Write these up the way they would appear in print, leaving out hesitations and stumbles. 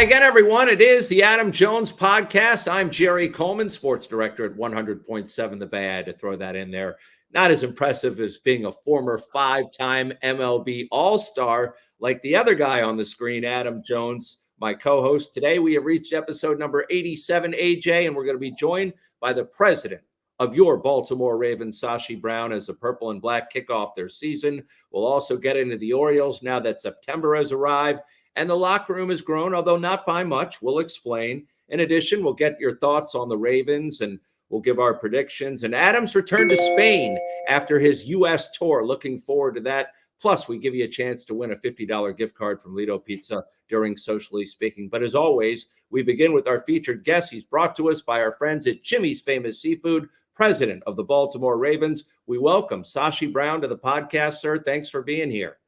Hi again, everyone. It is the Adam Jones Podcast. I'm Jerry Coleman, sports director at 100.7 The Bay. I had to throw that in there. Not as impressive as being a former five-time MLB All-Star like the other guy on the screen, Adam Jones, my co-host. Today, we have reached episode number 87, AJ, and we're going to be joined by the president of your Baltimore Ravens, Sashi Brown, as the purple and black kick off their season. We'll also get into the Orioles now that September has arrived. And the locker room has grown, although not by much. We'll explain. In addition, we'll get your thoughts on the Ravens and we'll give our predictions. And Adam's return to Spain after his U.S. tour. Looking forward to that. Plus, we give you a chance to win a $50 gift card from Lido Pizza during Socially Speaking. But as always, we begin with our featured guest. He's brought to us by our friends at Jimmy's Famous Seafood, president of the Baltimore Ravens. We welcome Sashi Brown to the podcast, sir. Thanks for being here.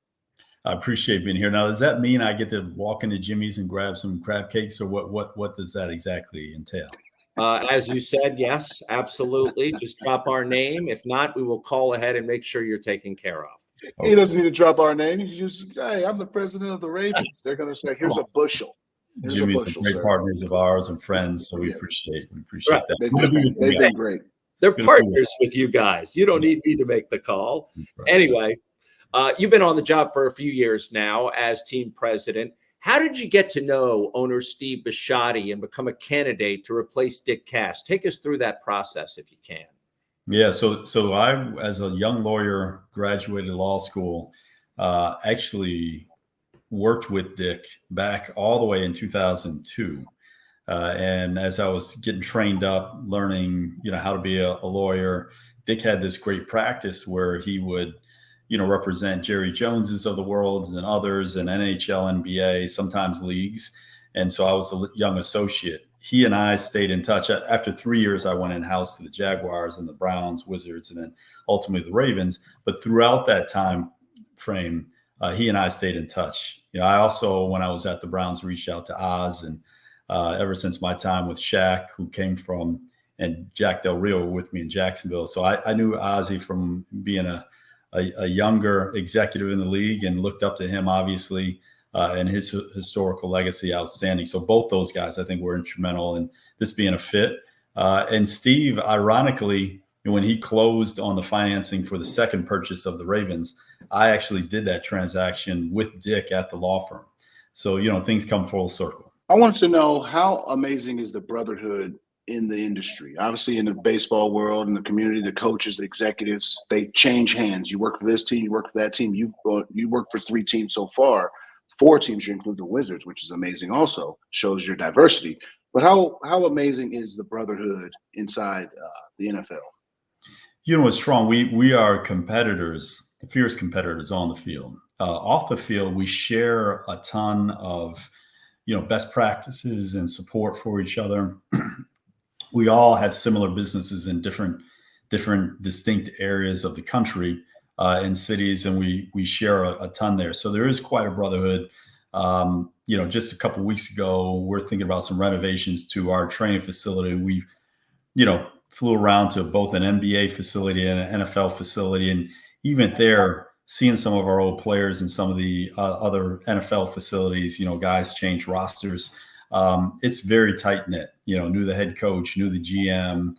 I appreciate being here. Now, does that mean I get to walk into Jimmy's and grab some crab cakes, or what does that exactly entail? As you said, yes, absolutely. Just drop our name. If not, we will call ahead and make sure you're taken care of. He doesn't need to drop our name. He just, hey, I'm the president of the Ravens. They're going to say, here's a bushel. Here's Jimmy's a bushel, great sir. Partners of ours and friends, so we appreciate Right. that. They've been great. They're partners with you guys. You don't need me to make the call. Right. Anyway. You've been on the job for a few years now as team president. How did you get to know owner Steve Bisciotti and become a candidate to replace Dick Cass? Take us through that process if you can. Yeah, so I, as a young lawyer, graduated law school, actually worked with Dick back all the way in 2002. And as I was getting trained up, learning, how to be a lawyer, Dick had this great practice where he would represent Jerry Joneses of the world and others and NHL, NBA, sometimes leagues. And so I was a young associate. He and I stayed in touch. After 3 years, I went in-house to the Jaguars and the Browns, Wizards, and then ultimately the Ravens. But throughout that time frame, he and I stayed in touch. I also, when I was at the Browns, reached out to Oz. And ever since my time with Shaq, who came from, and Jack Del Rio were with me in Jacksonville. So I knew Ozzie from being a younger executive in the league and looked up to him, obviously, and his historical legacy outstanding. So both those guys, I think, were instrumental in this being a fit. And Steve, ironically, when he closed on the financing for the second purchase of the Ravens, I actually did that transaction with Dick at the law firm. So, things come full circle. I wanted to know, how amazing is the brotherhood in the industry? Obviously, in the baseball world, in the community, the coaches, the executives, they change hands. You work for this team, you work for that team. You work for 3 teams so far, 4 teams. You include the Wizards, which is amazing. Also shows your diversity. But how amazing is the brotherhood inside the NFL? It's strong. We are competitors, fierce competitors on the field. Off the field, we share a ton of best practices and support for each other. We all had similar businesses in different distinct areas of the country and cities, and we share a ton there. So there is quite a brotherhood. Just a couple of weeks ago, we're thinking about some renovations to our training facility. We, flew around to both an NBA facility and an NFL facility, and even there, seeing some of our old players in some of the other NFL facilities, guys change rosters. It's very tight knit, knew the head coach, knew the GM.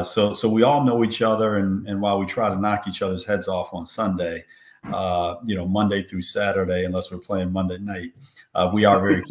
So we all know each other. And while we try to knock each other's heads off on Sunday, Monday through Saturday, unless we're playing Monday night, we are very.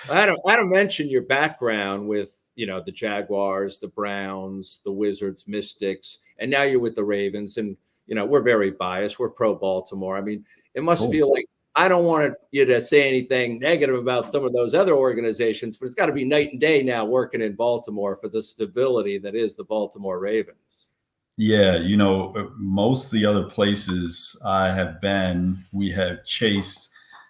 Adam mentioned your background with, the Jaguars, the Browns, the Wizards, Mystics, and now you're with the Ravens. And, we're very biased. We're pro Baltimore. I mean, it must feel like, I don't want you to say anything negative about some of those other organizations, but it's got to be night and day now working in Baltimore for the stability that is the Baltimore Ravens. Yeah, most of the other places I have been, we have chased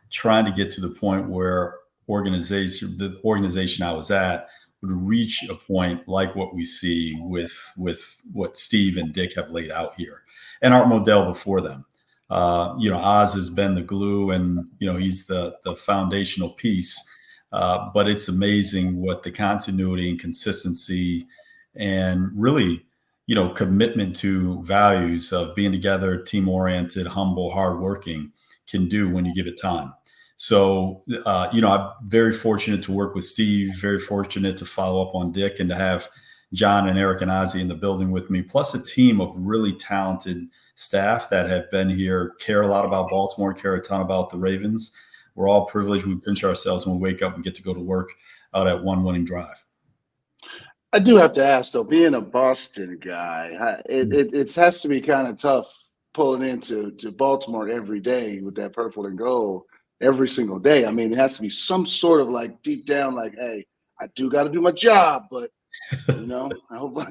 trying to get to the point where the organization I was at would reach a point like what we see with what Steve and Dick have laid out here, and Art Modell before them. Oz has been the glue, and he's the foundational piece. But it's amazing what the continuity and consistency and really, commitment to values of being together, team oriented, humble, hardworking can do when you give it time. So, I'm very fortunate to work with Steve, very fortunate to follow up on Dick, and to have John and Eric and Ozzie in the building with me, plus a team of really talented staff that have been here, care a lot about Baltimore, care a ton about the Ravens. We're all privileged. We pinch ourselves when we wake up and get to go to work out at one winning drive. I do have to ask, though, being a Boston guy, it has to be kind of tough pulling into Baltimore every day with that purple and gold every single day. I mean, it has to be some sort of like deep down, like, hey, I do got to do my job, but I hope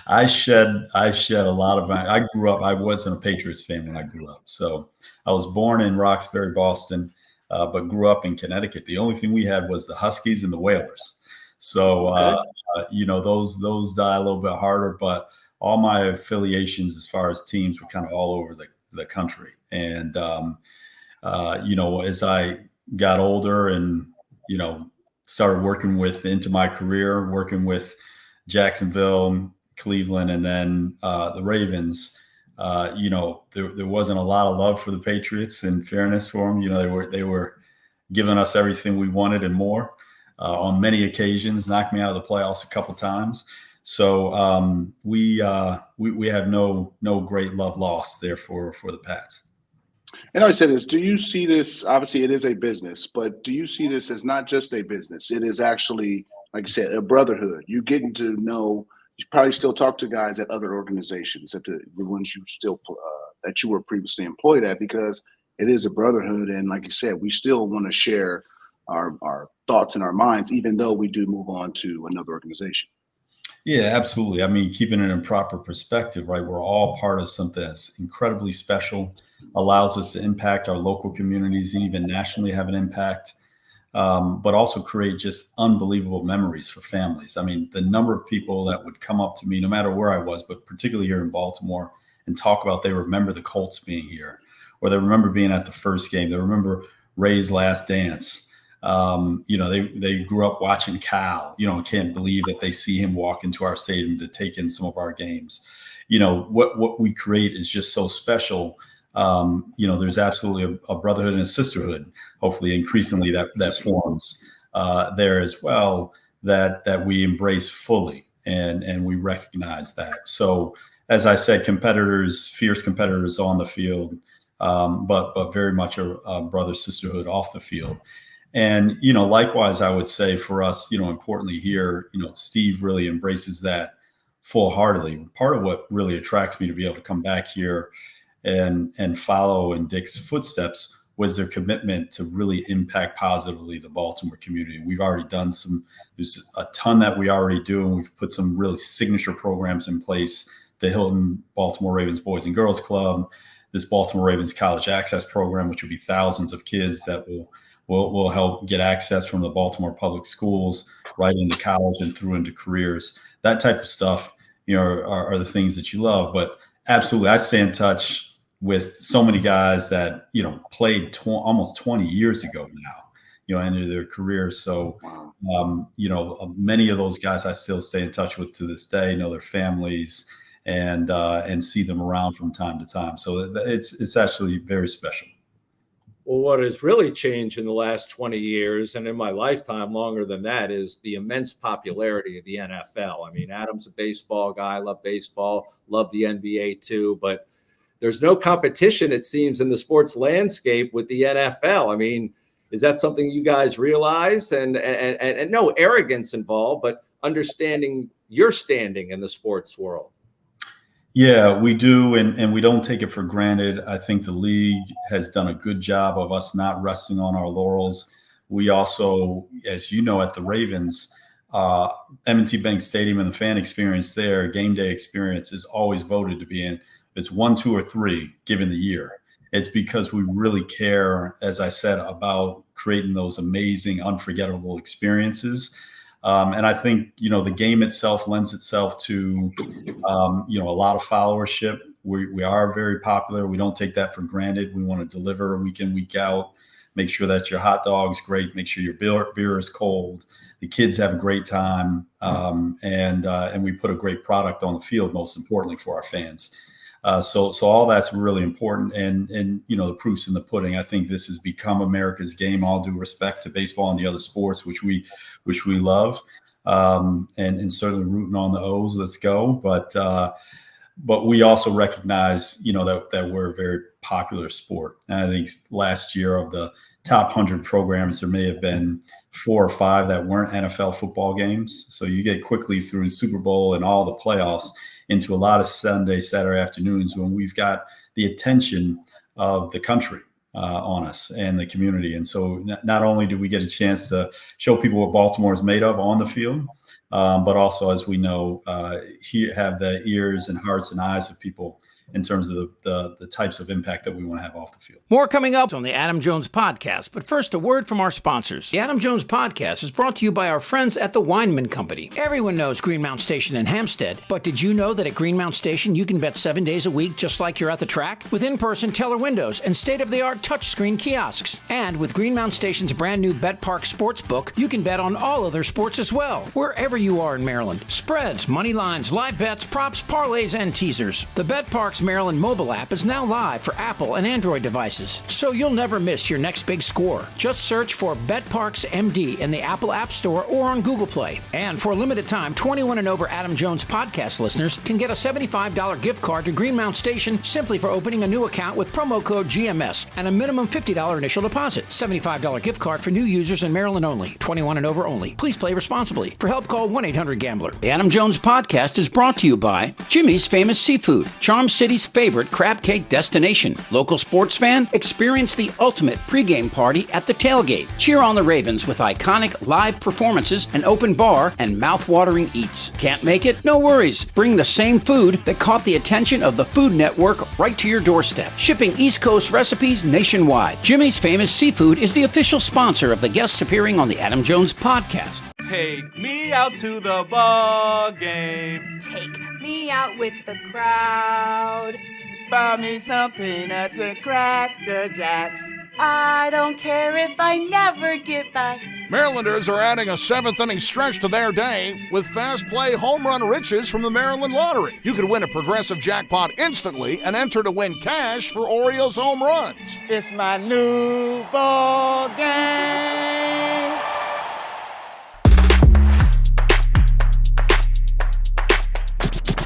I shed a lot of I grew up. I wasn't a Patriots fan when I grew up, so I was born in Roxbury, Boston, but grew up in Connecticut. The only thing we had was the Huskies and the Whalers. So those die a little bit harder, but all my affiliations as far as teams were kind of all over the country. And as I got older and started working into my career, working with Jacksonville, Cleveland, and then the Ravens, there wasn't a lot of love for the Patriots, in fairness for them. They were giving us everything we wanted and more on many occasions, knocked me out of the playoffs a couple times. So we have no great love lost there for the Pats. And I said this, do you see this, obviously it is a business, but do you see this as not just a business? It is actually, like I said, a brotherhood. You're getting to know, you probably still talk to guys at other organizations, at the ones you still, that you were previously employed at, because it is a brotherhood. And like you said, we still want to share our thoughts and our minds, even though we do move on to another organization. Yeah, absolutely. I mean, keeping it in proper perspective, right? We're all part of something that's incredibly special, allows us to impact our local communities and even nationally have an impact, but also create just unbelievable memories for families. I mean, the number of people that would come up to me, no matter where I was, but particularly here in Baltimore, and talk about they remember the Colts being here, or they remember being at the first game. They remember Ray's last dance. They grew up watching Cal, can't believe that they see him walk into our stadium to take in some of our games. What we create is just so special. There's absolutely a brotherhood and a sisterhood, hopefully increasingly that forms there as well, that we embrace fully and we recognize that. So as I said, fierce competitors on the field, but very much a brother sisterhood off the field. And, likewise, I would say for us, importantly here, Steve really embraces that full-heartedly. Part of what really attracts me to be able to come back here and follow in Dick's footsteps was their commitment to really impact positively the Baltimore community. We've already done there's a ton that we already do, and we've put some really signature programs in place. The Hilton Baltimore Ravens Boys and Girls Club, this Baltimore Ravens College Access Program, which will be thousands of kids that will help get access from the Baltimore public schools right into college and through into careers. That type of stuff, are the things that you love. But absolutely, I stay in touch with so many guys that, played almost 20 years ago now, ended their careers. So, many of those guys I still stay in touch with to this day, know their families and see them around from time to time. So it's actually very special. Well, what has really changed in the last 20 years, and in my lifetime longer than that, is the immense popularity of the NFL. I mean, Adam's a baseball guy, love baseball, love the NBA too, but there's no competition, it seems, in the sports landscape with the NFL. I mean, is that something you guys realize? And no arrogance involved, but understanding your standing in the sports world. Yeah, we do, and we don't take it for granted. I think the league has done a good job of us not resting on our laurels. We also, as you know, at the Ravens, M&T Bank Stadium and the fan experience there, game day experience, is always voted to be in. It's 1, 2, or 3 given the year. It's because we really care, as I said, about creating those amazing, unforgettable experiences. And I think, the game itself lends itself to, a lot of followership. We are very popular. We don't take that for granted. We want to deliver week in, week out, make sure that your hot dog's great, make sure your beer is cold. The kids have a great time. And we put a great product on the field, most importantly for our fans. So all that's really important. And the proof's in the pudding. I think this has become America's game, all due respect to baseball and the other sports, which we love. And certainly rooting on the O's. Let's go. But we also recognize, that we're a very popular sport. And I think last year, of the top 100 programs, there may have been 4 or 5 that weren't NFL football games. So you get quickly through the Super Bowl and all the playoffs into a lot of Saturday afternoons when we've got the attention of the country on us and the community. And so not only do we get a chance to show people what Baltimore is made of on the field, but also, as we know, have the ears and hearts and eyes of people in terms of the types of impact that we want to have off the field. More coming up on the Adam Jones Podcast, but first, a word from our sponsors. The Adam Jones Podcast is brought to you by our friends at the Weinman Company. Everyone knows Greenmount Station in Hampstead, but did you know that at Greenmount Station you can bet 7 days a week just like you're at the track? With in-person teller windows and state-of-the-art touchscreen kiosks. And with Greenmount Station's brand new Bet Park Sportsbook, you can bet on all other sports as well, wherever you are in Maryland. Spreads, money lines, live bets, props, parlays, and teasers. The Bet Park's Maryland mobile app is now live for Apple and Android devices, so you'll never miss your next big score. Just search for BetParks MD in the Apple App Store or on Google Play. And for a limited time, 21 and over Adam Jones podcast listeners can get a $75 gift card to Greenmount Station simply for opening a new account with promo code GMS and a minimum $50 initial deposit. $75 gift card for new users in Maryland only. 21 and over only. Please play responsibly. For help, call 1-800-GAMBLER. The Adam Jones podcast is brought to you by Jimmy's Famous Seafood, Charm City's favorite crab cake destination. Local sports fan? Experience the ultimate pregame party at the tailgate. Cheer on the Ravens with iconic live performances, an open bar, and mouth-watering eats. Can't make it? No worries. Bring the same food that caught the attention of the Food Network right to your doorstep. Shipping East Coast recipes nationwide. Jimmy's Famous Seafood is the official sponsor of the guests appearing on the Adam Jones podcast. Take me out to the ball game. Take me out with the crowd. Buy me some peanuts and Cracker Jacks. I don't care if I never get back. Marylanders are adding a 7th-inning stretch to their day with fast play home run riches from the Maryland Lottery. You could win a progressive jackpot instantly and enter to win cash for Orioles home runs. It's my new ball game.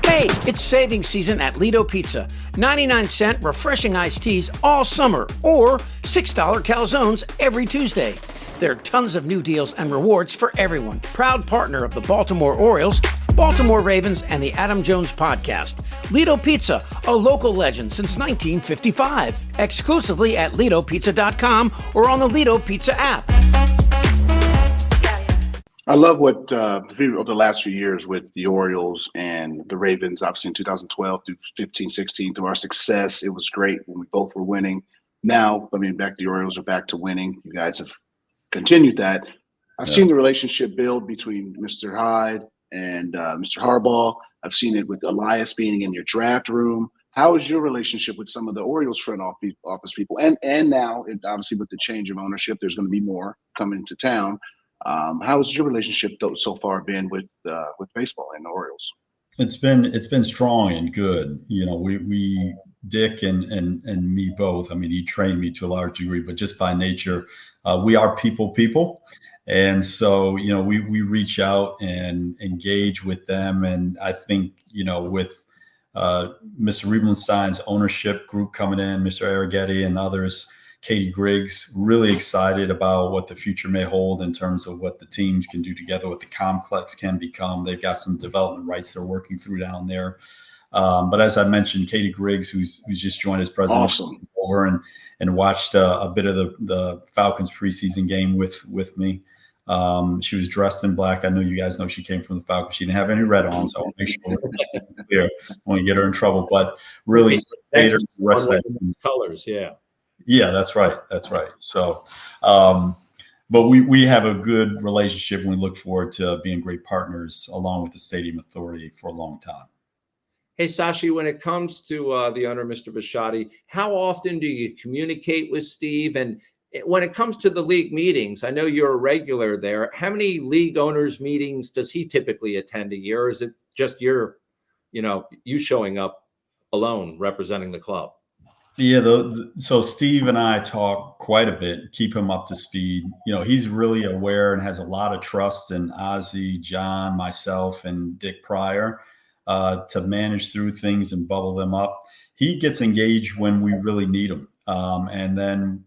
Hey, it's savings season at Lido Pizza. 99-cent refreshing iced teas all summer, or $6 calzones every Tuesday. There are tons of new deals and rewards for everyone. Proud partner of the Baltimore Orioles, Baltimore Ravens, and the Adam Jones Podcast. Lido Pizza, a local legend since 1955. Exclusively at LidoPizza.com or on the Lido Pizza app. I love what over the last few years with the Orioles and the Ravens, obviously in 2012 through 15, 16, through our success. It was great when we both were winning. Now, back the Orioles are back to winning. You guys have continued that. I've seen the relationship build between Mr. Hyde and Mr. Harbaugh. I've seen it with Elias being in your draft room. How is your relationship with some of the Orioles front office people? And now, obviously, with the change of ownership, there's going to be more coming to town. How has your relationship so far been with baseball and the Orioles? It's been strong and good. We Dick and me both. I mean, he trained me to a large degree, but just by nature, we are people. And so, we reach out and engage with them. And I think, with Mr. Riebenstein's ownership group coming in, Mr. Arrighetti and others, Katie Griggs, really excited about what the future may hold in terms of what the teams can do together, what the complex can become. They've got some development rights they're working through down there. But as I mentioned, Katie Griggs, who's just joined as president, awesome. Over and watched a bit of the Falcons preseason game with me. She was dressed in black. I know you guys know she came from the Falcons. She didn't have any red on, so I want to make sure we're clear. I want to get her in trouble. But really, colors, yeah. Yeah, that's right. So, but we have a good relationship, and we look forward to being great partners along with the Stadium Authority for a long time. Hey, Sashi, when it comes to the owner, Mr. Bisciotti, how often do you communicate with Steve? And when it comes to the league meetings, I know you're a regular there. How many league owners meetings does he typically attend a year? Or is it just you showing up alone representing the club. Yeah, so Steve and I talk quite a bit, keep him up to speed. He's really aware and has a lot of trust in Ozzie, John, myself, and Dick Pryor to manage through things and bubble them up. He gets engaged when we really need him. And then,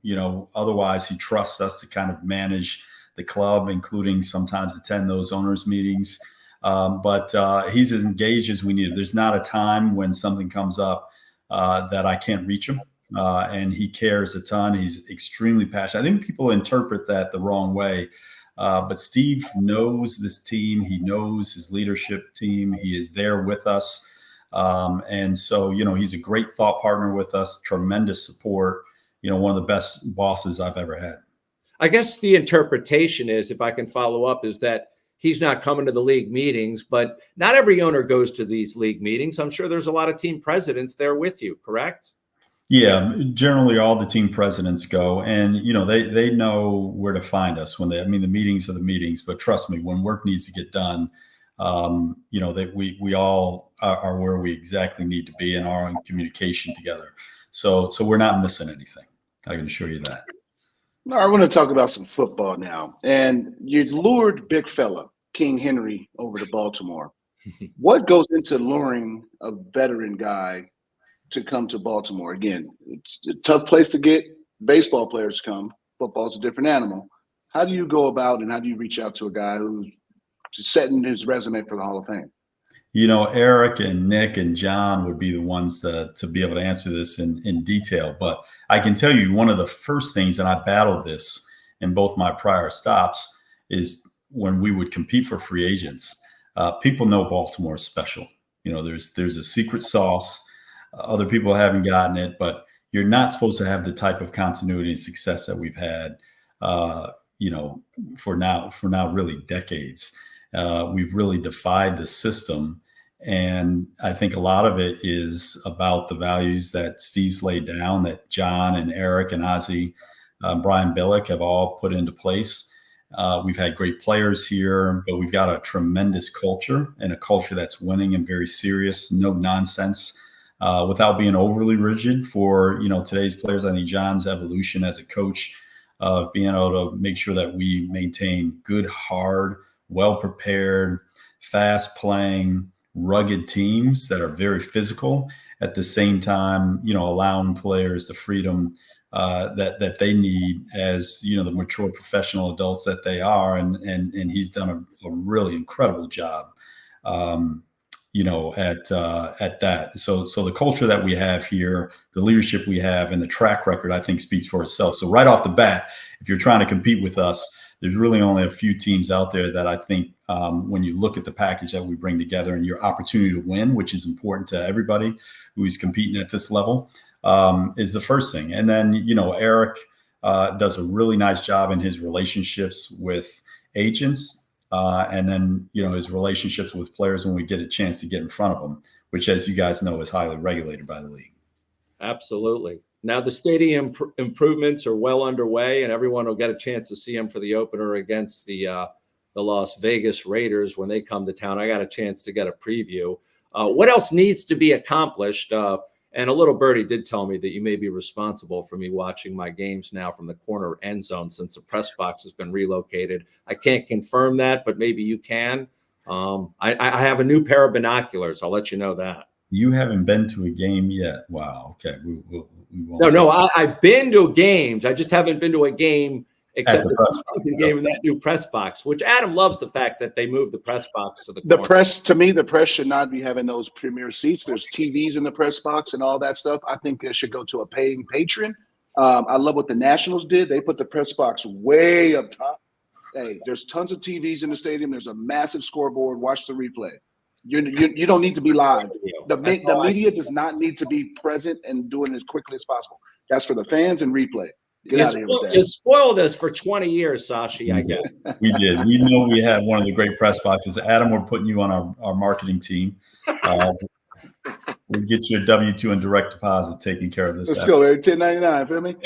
otherwise he trusts us to kind of manage the club, including sometimes attend those owners meetings. But he's as engaged as we need. There's not a time when something comes up that I can't reach him. And he cares a ton. He's extremely passionate. I think people interpret that the wrong way. But Steve knows this team. He knows his leadership team. He is there with us. And so, he's a great thought partner with us, tremendous support, one of the best bosses I've ever had. I guess the interpretation is, if I can follow up, is that he's not coming to the league meetings, but not every owner goes to these league meetings. I'm sure there's a lot of team presidents there with you, correct? Yeah, generally all the team presidents go, and they know where to find us when the meetings are the meetings. But trust me, when work needs to get done, that we all are where we exactly need to be and are in communication together. So we're not missing anything. I can assure you that. All right, I want to talk about some football now. And you lured big fella King Henry over to Baltimore. What goes into luring a veteran guy to come to Baltimore? Again, it's a tough place to get baseball players to come. Football's a different animal. How do you go about and how do you reach out to a guy who's just setting his resume for the Hall of Fame? Eric and Nick and John would be the ones to be able to answer this in detail. But I can tell you one of the first things, and I battled this in both my prior stops, is when we would compete for free agents. People know Baltimore is special. There's a secret sauce. Other people haven't gotten it, but you're not supposed to have the type of continuity and success that we've had, for now really decades. We've really defied the system. And I think a lot of it is about the values that Steve's laid down, that John and Eric and Ozzie, Brian Billick have all put into place. We've had great players here, but we've got a tremendous culture and a culture that's winning and very serious, no nonsense, without being overly rigid for, today's players. I think John's evolution as a coach of being able to make sure that we maintain good, hard, well-prepared, fast-playing, rugged teams that are very physical, at the same time, allowing players the freedom that they need as, the mature professional adults that they are. And he's done a really incredible job, at that. So the culture that we have here, the leadership we have, and the track record, I think speaks for itself. So right off the bat, if you're trying to compete with us, there's really only a few teams out there that I think when you look at the package that we bring together and your opportunity to win, which is important to everybody who's competing at this level, is the first thing. And then, Eric does a really nice job in his relationships with agents and then, his relationships with players when we get a chance to get in front of them, which, as you guys know, is highly regulated by the league. Absolutely. Now, the stadium improvements are well underway, and everyone will get a chance to see them for the opener against the Las Vegas Raiders when they come to town. I got a chance to get a preview. What else needs to be accomplished? And a little birdie did tell me that you may be responsible for me watching my games now from the corner end zone since the press box has been relocated. I can't confirm that, but maybe you can. I have a new pair of binoculars. I'll let you know that. You haven't been to a game yet. Wow. Okay. We won't. No, I've been to games. I just haven't been to a game except the game in that new press box, which Adam loves the fact that they moved the press box to the corner. The press should not be having those premier seats. There's TVs in the press box and all that stuff. I think it should go to a paying patron. I love what the Nationals did. They put the press box way up top. Hey, there's tons of TVs in the stadium. There's a massive scoreboard. Watch the replay. You don't need to be live. The media does not need to be present and doing it as quickly as possible. That's for the fans and replay. Get out of here with that. You spoiled us for 20 years, Sashi, I guess. We did. We know we had one of the great press boxes. Adam, we're putting you on our marketing team. We'll get you a W-2 and direct deposit taking care of this. Let's go, Eric. $10.99, feel me?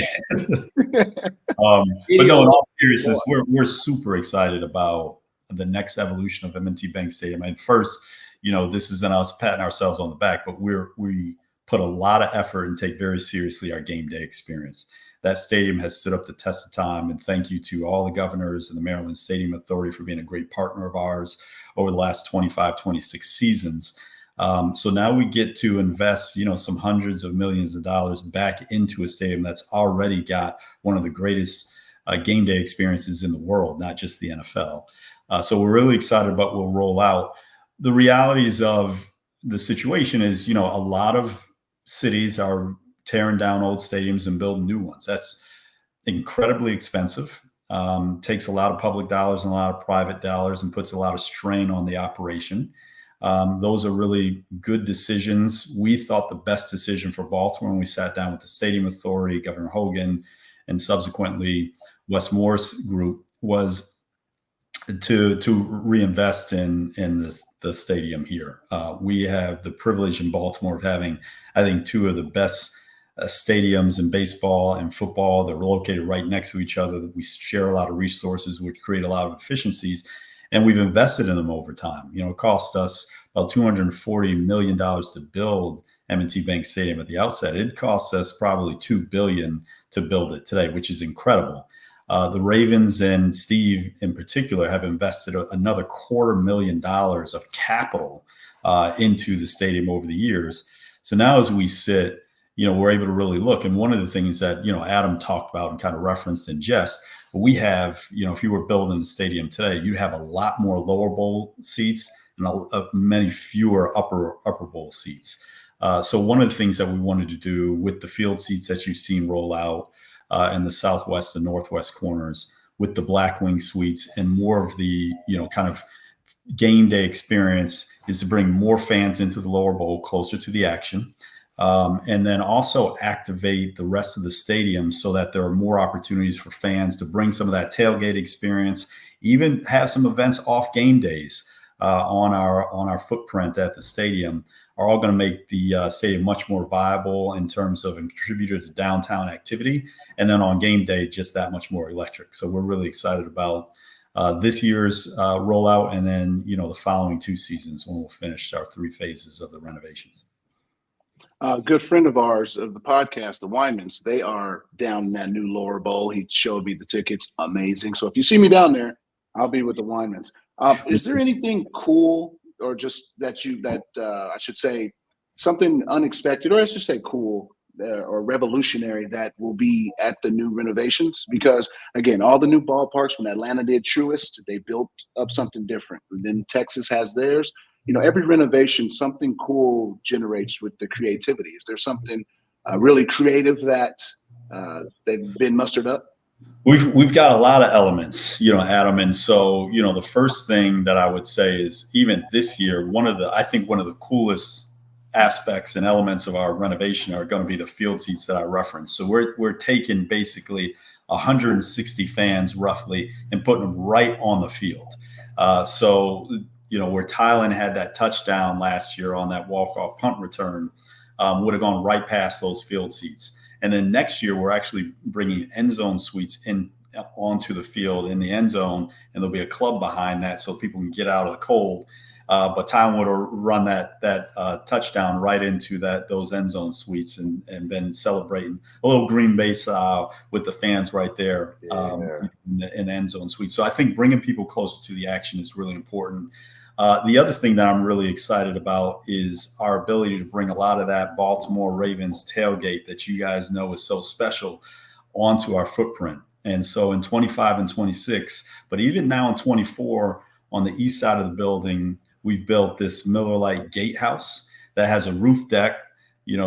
But no, in all seriousness, we're super excited about the next evolution of M&T Bank Stadium. And first, this isn't us patting ourselves on the back, but we put a lot of effort and take very seriously our game day experience. That stadium has stood up the test of time, and thank you to all the governors and the Maryland Stadium Authority for being a great partner of ours over the last 25, 26 seasons. So now we get to invest, some hundreds of millions of dollars back into a stadium that's already got one of the greatest game day experiences in the world, not just the NFL. So we're really excited about what we'll roll out. The realities of the situation is, a lot of cities are tearing down old stadiums and building new ones. That's incredibly expensive. Takes a lot of public dollars and a lot of private dollars and puts a lot of strain on the operation. Those are really good decisions. We thought the best decision for Baltimore when we sat down with the Stadium Authority, Governor Hogan, and subsequently Wes Moore's group was to reinvest in the stadium here. We have the privilege in Baltimore of having, I think, two of the best stadiums in baseball and football. They're located right next to each other. We share a lot of resources, which create a lot of efficiencies, and we've invested in them over time. It cost us about $240 million to build M&T Bank Stadium at the outset. It costs us probably $2 billion to build it today, which is incredible. The Ravens and Steve in particular have invested another $250,000 of capital into the stadium over the years. So now as we sit, we're able to really look. And one of the things that, Adam talked about and kind of referenced in jest, we have, if you were building the stadium today, you have a lot more lower bowl seats and many fewer upper bowl seats. So one of the things that we wanted to do with the field seats that you've seen roll out in the southwest and northwest corners with the black wing suites and more of the, kind of game day experience is to bring more fans into the lower bowl closer to the action. And then also activate the rest of the stadium so that there are more opportunities for fans to bring some of that tailgate experience, even have some events off game days on our footprint at the stadium, are all going to make the stadium much more viable in terms of a contributor to downtown activity. And then on game day, just that much more electric. So we're really excited about this year's rollout and then, the following two seasons when we'll finish our 3 phases of the renovations. A good friend of ours of the podcast, the Weinmans, they are down in that new lower bowl. He showed me the tickets. Amazing. So if you see me down there, I'll be with the Weinmans. Is there anything cool or just I should say something unexpected, or I should say cool or revolutionary that will be at the new renovations? Because again, all the new ballparks, when Atlanta did Truist, they built up something different. And then Texas has theirs. Every renovation, something cool generates with the creativity. Is there something really creative that they've been mustered up? We've got a lot of elements, Adam. And so, the first thing that I would say is even this year, I think one of the coolest aspects and elements of our renovation are going to be the field seats that I referenced. So we're taking basically 160 fans roughly and putting them right on the field. Where Tylen had that touchdown last year on that walk-off punt return, would have gone right past those field seats. And then next year, we're actually bringing end zone suites in onto the field in the end zone, and there'll be a club behind that so people can get out of the cold. But Tylen would have run that touchdown right into those end zone suites and been celebrating a little Green Bay style with the fans right there in the end zone suite. So I think bringing people closer to the action is really important. The other thing that I'm really excited about is our ability to bring a lot of that Baltimore Ravens tailgate that you guys know is so special onto our footprint. And so in 25 and 26, but even now in 24 on the east side of the building, we've built this Miller Lite gatehouse that has a roof deck,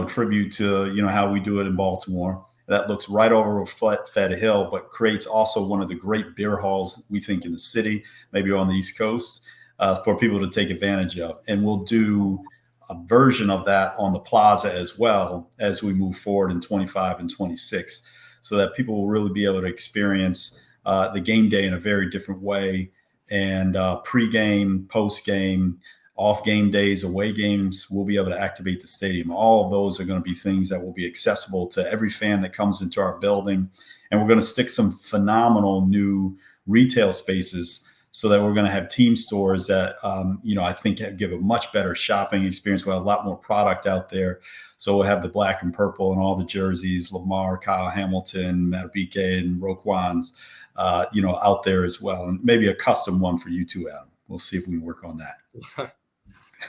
tribute to, how we do it in Baltimore. That looks right over Fed Hill, but creates also one of the great beer halls we think in the city, maybe on the East Coast. For people to take advantage of. And we'll do a version of that on the plaza as well as we move forward in 25 and 26, so that people will really be able to experience the game day in a very different way. And pre-game, post-game, off game days, away games, we'll be able to activate the stadium. All of those are going to be things that will be accessible to every fan that comes into our building. And we're going to stick some phenomenal new retail spaces so that we're going to have team stores that, I think give a much better shopping experience. We'll have a lot more product out there. So we'll have the black and purple and all the jerseys, Lamar, Kyle Hamilton, Madubuike, and Roquan's, out there as well. And maybe a custom one for you too, Adam. We'll see if we can work on that.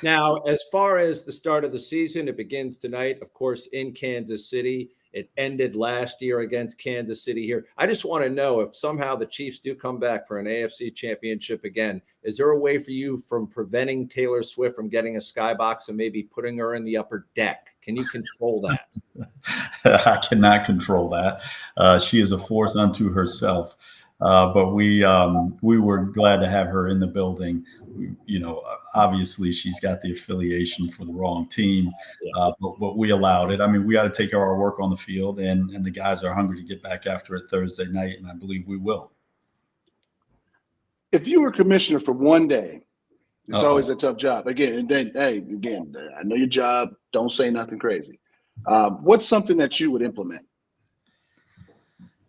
Now, as far as the start of the season, it begins tonight, of course, in Kansas City. It ended last year against Kansas City here. I just want to know if somehow the Chiefs do come back for an AFC championship again, is there a way for you from preventing Taylor Swift from getting a skybox and maybe putting her in the upper deck? Can you control that? I cannot control that. She is a force unto herself. But we were glad to have her in the building. Obviously she's got the affiliation for the wrong team, but we allowed it. I mean, we got to take care of our work on the field, and the guys are hungry to get back after it Thursday night, and I believe we will. If you were commissioner for one day, it's always a tough job. Again, I know your job. Don't say nothing crazy. What's something that you would implement?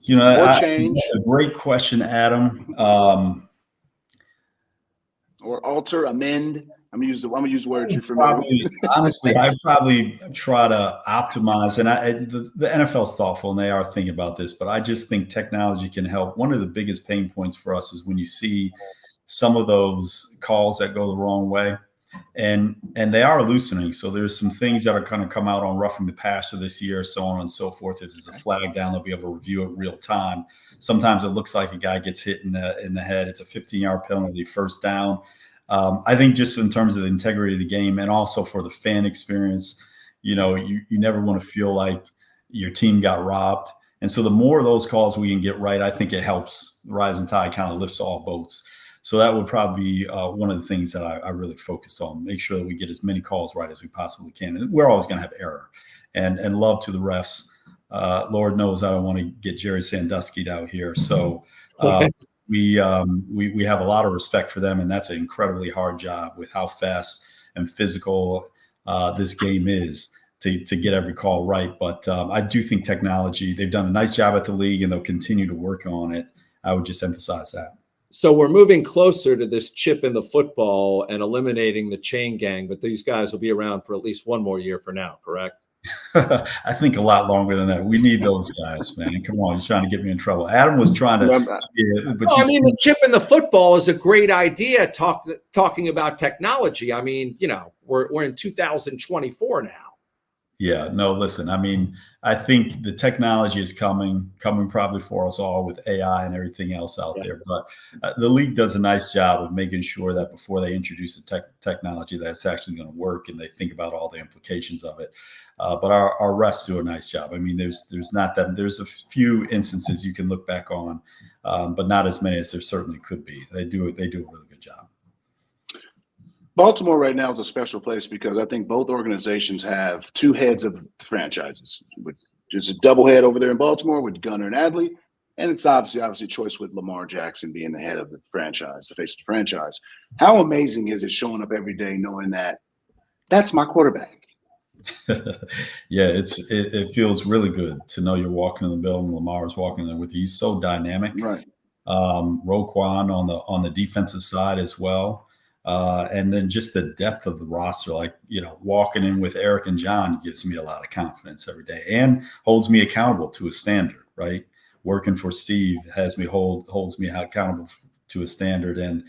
Change? That's a great question, Adam. Or alter, amend. I'm gonna use words you're familiar with. Honestly, I probably try to optimize, and the NFL's thoughtful and they are thinking about this, but I just think technology can help. One of the biggest pain points for us is when you see some of those calls that go the wrong way, and they are loosening. So there's some things that are going to come out on roughing the passer this year, so on and so forth. If there's a flag down, they'll be able to review it real time. Sometimes it looks like a guy gets hit in the head. It's a 15-yard penalty, first down. I think just in terms of the integrity of the game, and also for the fan experience, you never want to feel like your team got robbed. And so the more of those calls we can get right, I think it helps. The rising tide kind of lifts all boats. So that would probably be one of the things that I really focus on. Make sure that we get as many calls right as we possibly can. And we're always going to have error. And love to the refs. Lord knows I don't want to get Jerry Sandusky out here. So we have a lot of respect for them, and that's an incredibly hard job with how fast and physical this game is to get every call right. But I do think technology, they've done a nice job at the league, and they'll continue to work on it. I would just emphasize that. So we're moving closer to this chip in the football and eliminating the chain gang, but these guys will be around for at least one more year for now, correct? I think a lot longer than that. We need those guys, man. Come on, you're trying to get me in trouble. Adam was trying to. The chip in the football is a great idea. Talking about technology. I mean, we're in 2024 now. Yeah, no, listen, I mean, I think the technology is coming probably for us all with AI and everything else out there. But the league does a nice job of making sure that before they introduce the technology, that's actually going to work, and they think about all the implications of it. But our refs do a nice job. I mean, there's a few instances you can look back on, but not as many as there certainly could be. They do a really good job. Baltimore right now is a special place because I think both organizations have two heads of franchises. There's a double head over there in Baltimore with Gunner and Adley, and it's obviously choice with Lamar Jackson being the head of the franchise, the face of the franchise. How amazing is it showing up every day knowing that that's my quarterback? Yeah, it feels really good to know you're walking in the building. Lamar's walking there with you. He's so dynamic. Right. Roquan on the defensive side as well. And then just the depth of the roster, walking in with Eric and John gives me a lot of confidence every day and holds me accountable to a standard, right? Working for Steve holds me accountable to a standard. And,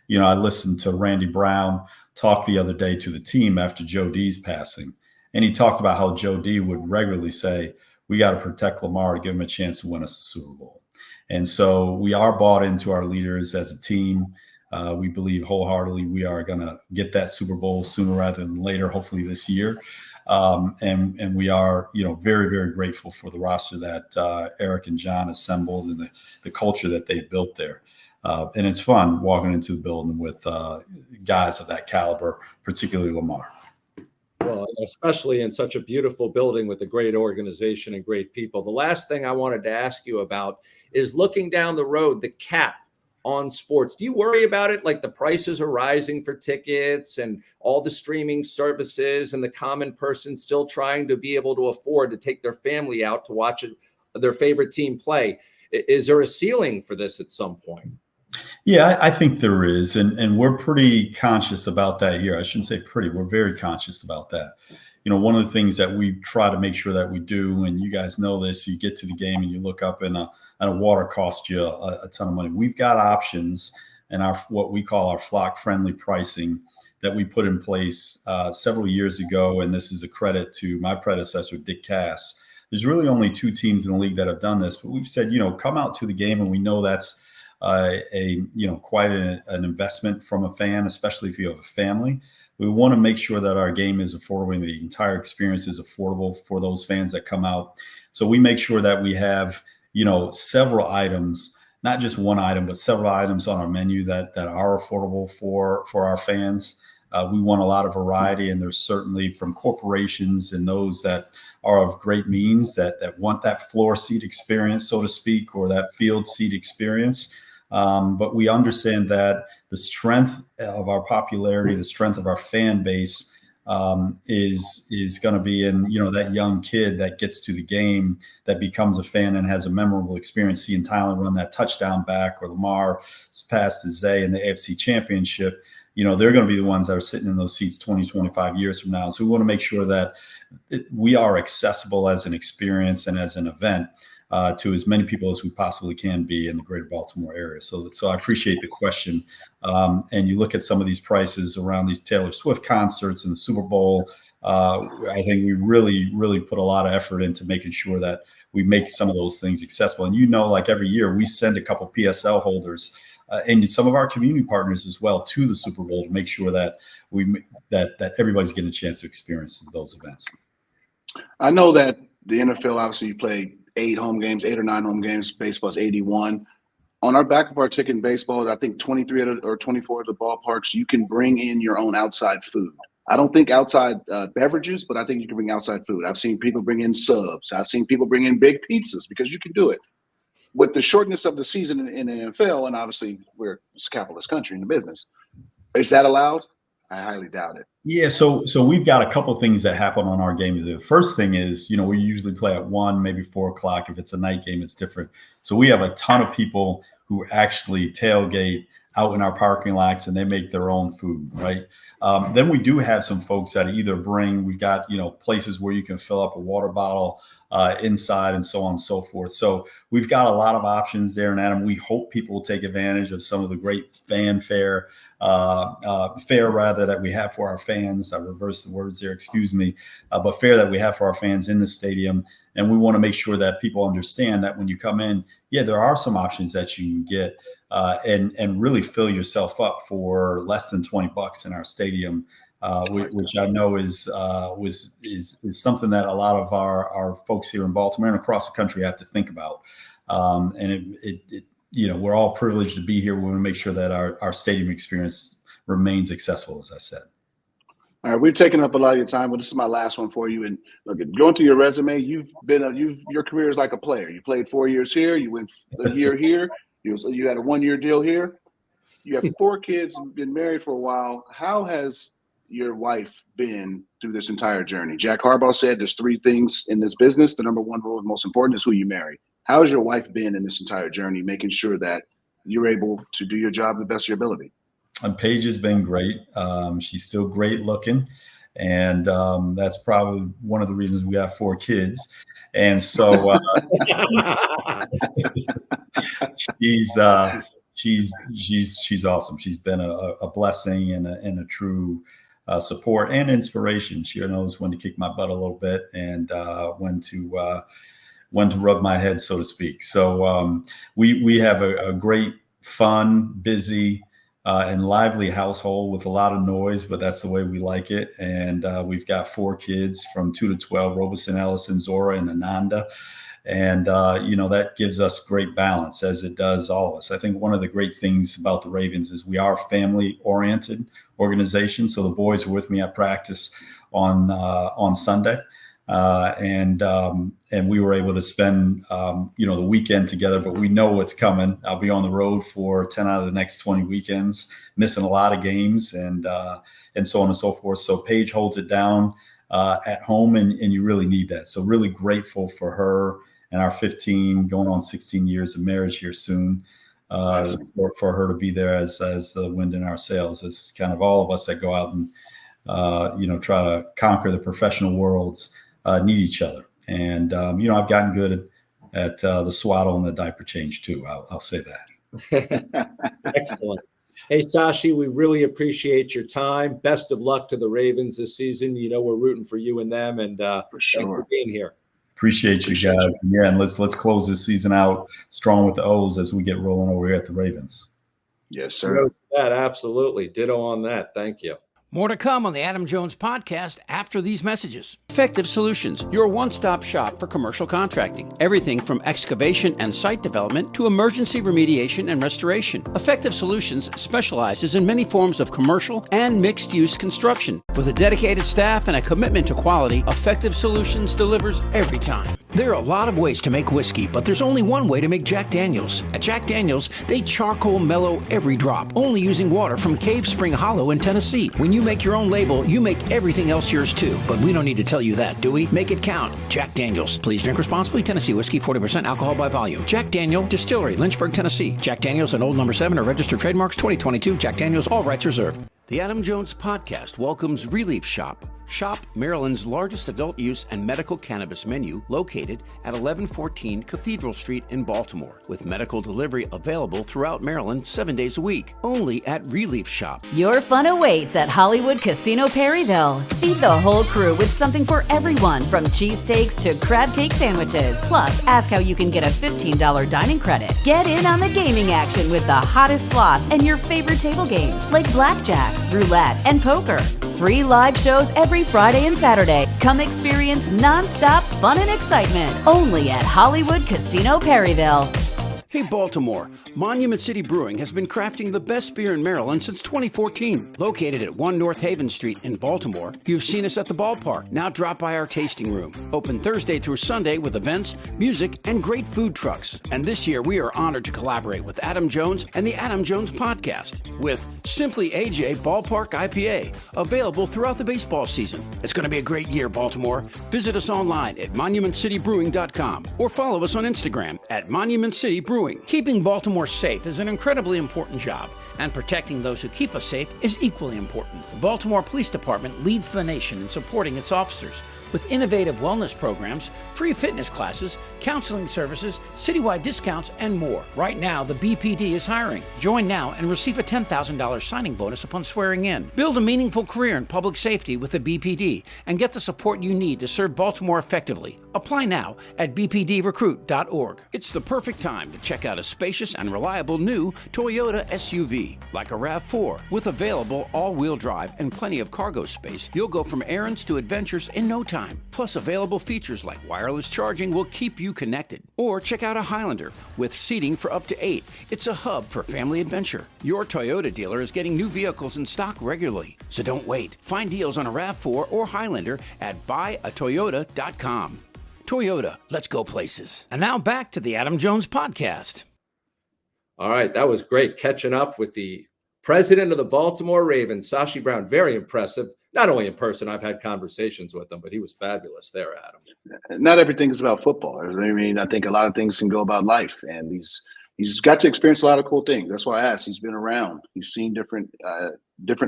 I listened to Randy Brown talk the other day to the team after Joe D's passing. And he talked about how Joe D would regularly say, we got to protect Lamar to give him a chance to win us the Super Bowl. And so we are bought into our leaders as a team. We believe wholeheartedly we are going to get that Super Bowl sooner rather than later, hopefully this year. And we are, very, very grateful for the roster that Eric and John assembled and the culture that they've built there. And it's fun walking into the building with guys of that caliber, particularly Lamar. Well, especially in such a beautiful building with a great organization and great people. The last thing I wanted to ask you about is looking down the road, the cap on sports. Do you worry about it? Like the prices are rising for tickets and all the streaming services and the common person still trying to be able to afford to take their family out to watch their favorite team play. Is there a ceiling for this at some point? Yeah, I think there is, and we're pretty conscious about that here. I shouldn't say pretty, we're very conscious about that. One of the things that we try to make sure that we do, and you guys know this, you get to the game and you look up and a water costs you a ton of money. We've got options and what we call our flock friendly pricing that we put in place several years ago. And this is a credit to my predecessor, Dick Cass. There's really only 2 teams in the league that have done this, but we've said, come out to the game, and we know that's quite an investment from a fan, especially if you have a family. We want to make sure that our game is affordable and the entire experience is affordable for those fans that come out. So we make sure that we have, several items, not just one item, but several items on our menu that are affordable for our fans. We want a lot of variety, and there's certainly from corporations and those that are of great means that want that floor seat experience, so to speak, or that field seat experience. But we understand that the strength of our popularity, the strength of our fan base is going to be in, that young kid that gets to the game, that becomes a fan and has a memorable experience, seeing Tyler run that touchdown back or Lamar pass to Zay in the AFC Championship. They're going to be the ones that are sitting in those seats 20, 25 years from now. So we want to make sure that we are accessible as an experience and as an event to as many people as we possibly can be in the greater Baltimore area. So I appreciate the question. And you look at some of these prices around these Taylor Swift concerts and the Super Bowl. I think we really, really put a lot of effort into making sure that we make some of those things accessible. And like every year, we send a couple PSL holders and some of our community partners as well to the Super Bowl to make sure that that everybody's getting a chance to experience those events. I know that the NFL, obviously, you play 8 or 9 home games. Baseball's 81. On our back of our ticket in baseball, I think 23 or 24 of the ballparks, you can bring in your own outside food. I don't think outside beverages, but I think you can bring outside food. I've seen people bring in subs. I've seen people bring in big pizzas because you can do it. With the shortness of the season in the NFL, and obviously we're a capitalist country in the business, is that allowed? I highly doubt it. Yeah, so we've got a couple of things that happen on our game. The first thing is, we usually play at 1, maybe 4 o'clock. If it's a night game, it's different. So we have a ton of people who actually tailgate out in our parking lots, and they make their own food, right? Then we do have some folks that either we've got, places where you can fill up a water bottle inside and so on and so forth. So we've got a lot of options there. And Adam, we hope people will take advantage of some of the great fanfare, that we have for our fans. I reversed the words there, excuse me, but fare that we have for our fans in the stadium. And we want to make sure that people understand that when you come in, there are some options that you can get and really fill yourself up for less than $20 in our stadium, which I know is something that a lot of our folks here in Baltimore and across the country have to think about. And we're all privileged to be here. We want to make sure that our stadium experience remains accessible, as I said. All right, we've taken up a lot of your time, but this is my last one for you. And look, going through your resume, your career is like a player. You played 4 years here, you went a year here, you had a 1-year deal here. You have 4 kids, been married for a while. How has your wife been through this entire journey? Jack Harbaugh said there's 3 things in this business. The number 1 rule, the most important, is who you marry. How has your wife been in this entire journey, making sure that you're able to do your job to the best of your ability? Paige has been great. She's still great looking. And that's probably one of the reasons we have 4 kids. And so she's awesome. She's been a blessing and a true support and inspiration. She knows when to kick my butt a little bit and when to rub my head, so to speak. So we have a great, fun, busy, and lively household with a lot of noise, but that's the way we like it. And we've got 4 kids from 2 to 12, Robeson, Ellison, Zora, and Ananda. And, that gives us great balance, as it does all of us. I think one of the great things about the Ravens is we are a family-oriented organization. So the boys were with me at practice on Sunday. And we were able to spend, the weekend together, but we know what's coming. I'll be on the road for 10 out of the next 20 weekends, missing a lot of games and so on and so forth. So Paige holds it down at home and you really need that. So really grateful for her and our 15 going on 16 years of marriage here soon. for her to be there as the wind in our sails. It's kind of all of us that go out and try to conquer the professional worlds need each other. And I've gotten good at the swaddle and the diaper change too. I'll say that. Excellent. Hey, Sashi, we really appreciate your time. Best of luck to the Ravens this season. We're rooting for you and them, and for sure. Thanks for being here. Appreciate you guys. Yeah, and let's close this season out strong with the O's as we get rolling over here at the Ravens. Yes, sir. That absolutely. Ditto on that. Thank you. More to come on the Adam Jones podcast after these messages. Effective Solutions, your one-stop shop for commercial contracting. Everything from excavation and site development to emergency remediation and restoration. Effective Solutions specializes in many forms of commercial and mixed-use construction. With a dedicated staff and a commitment to quality, Effective Solutions delivers every time. There are a lot of ways to make whiskey, but there's only one way to make Jack Daniels. At Jack Daniels, they charcoal mellow every drop, only using water from Cave Spring Hollow in Tennessee. When you make your own label, you make everything else yours too. But we don't need to tell you that, do we? Make it count. Jack Daniels. Please drink responsibly. Tennessee whiskey, 40% alcohol by volume. Jack Daniel Distillery, Lynchburg, Tennessee. Jack Daniels and Old No. 7 are registered trademarks. 2022. Jack Daniels. All rights reserved. The Adam Jones podcast welcomes Relief Shop. Shop Maryland's largest adult use and medical cannabis menu, located at 1114 Cathedral Street in Baltimore, with medical delivery available throughout Maryland 7 days a week. Only at Relief Shop. Your fun awaits at Hollywood Casino Perryville. Feed the whole crew with something for everyone, from cheesesteaks to crab cake sandwiches. Plus, ask how you can get a $15 dining credit. Get in on the gaming action with the hottest slots and your favorite table games like blackjack, roulette, and poker. Free live shows every Friday and Saturday. Come experience non-stop fun and excitement only at Hollywood Casino Perryville. Hey Baltimore, Monument City Brewing has been crafting the best beer in Maryland since 2014. Located at 1 North Haven Street in Baltimore, you've seen us at the ballpark. Now drop by our tasting room. Open Thursday through Sunday with events, music, and great food trucks. And this year we are honored to collaborate with Adam Jones and the Adam Jones podcast with Simply AJ Ballpark IPA, available throughout the baseball season. It's going to be a great year, Baltimore. Visit us online at monumentcitybrewing.com or follow us on Instagram at Monument City Brewing. Keeping Baltimore safe is an incredibly important job, and protecting those who keep us safe is equally important. The Baltimore Police Department leads the nation in supporting its officers with innovative wellness programs, free fitness classes, counseling services, citywide discounts, and more. Right now, the BPD is hiring. Join now and receive a $10,000 signing bonus upon swearing in. Build a meaningful career in public safety with the BPD and get the support you need to serve Baltimore effectively. Apply now at bpdrecruit.org. It's the perfect time to check out a spacious and reliable new Toyota SUV, like a RAV4. With available all-wheel drive and plenty of cargo space, you'll go from errands to adventures in no time. Plus, available features like wireless charging will keep you connected. Or check out a Highlander with seating for up to 8. It's a hub for family adventure. Your Toyota dealer is getting new vehicles in stock regularly, so don't wait. Find deals on a RAV4 or Highlander at buyatoyota.com. Toyota, let's go places. And now back to the Adam Jones podcast. All right, that was great, catching up with the president of the Baltimore Ravens, Sashi Brown. Very impressive. Not only in person, I've had conversations with him, but he was fabulous there, Adam. Not everything is about football. I mean, I think a lot of things can go about life, and he's got to experience a lot of cool things. That's why I asked. He's been around. He's seen different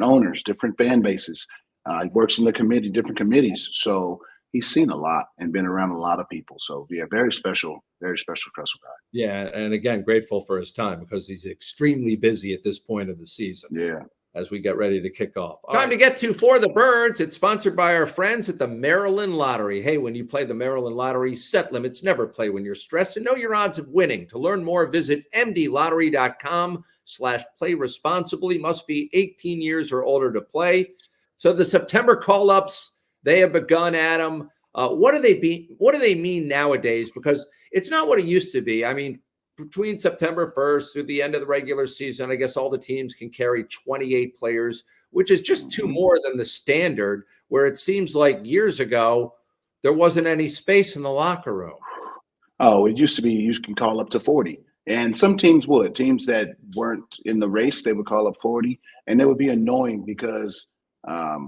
owners, different fan bases. He works in the different committees. So he's seen a lot and been around a lot of people. So yeah, very special Russell guy. Yeah, and again, grateful for his time because he's extremely busy at this point of the season. Yeah. As we get ready to kick off. Time to get to For the Birds. It's sponsored by our friends at the Maryland Lottery. Hey, when you play the Maryland Lottery, set limits never play when you're stressed and know your odds of winning. To learn more, visit mdlottery.com/play responsibly. Must be 18 years or older to play. So the September call-ups, they have begun, Adam. What do they mean nowadays? Because it's not what it used to be. I mean, between September 1st through the end of the regular season, I guess all the teams can carry 28 players, which is just two more than the standard, where it seems like years ago, there wasn't any space in the locker room. Oh, it used to be you can call up to 40. And some teams would. Teams that weren't in the race, they would call up 40. And it would be annoying because, I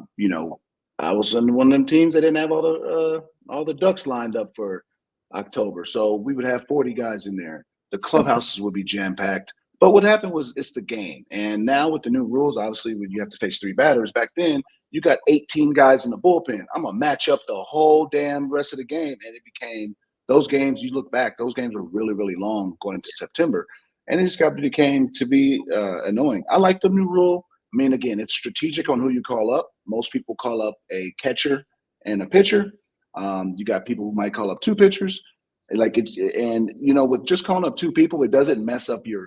was on one of them teams that didn't have all the ducks lined up for October. So we would have 40 guys in there. The clubhouses would be jam-packed. But what happened was it's the game. And now with the new rules, obviously, when you have to face 3 batters, back then, you got 18 guys in the bullpen. I'm going to match up the whole damn rest of the game. And it became those games, you look back, those games were really, really long going into September. And it just became to be annoying. I like the new rule. I mean, again, it's strategic on who you call up. Most people call up a catcher and a pitcher. You got people who might call up 2 pitchers. Like it, and with just calling up 2 people, it doesn't mess up your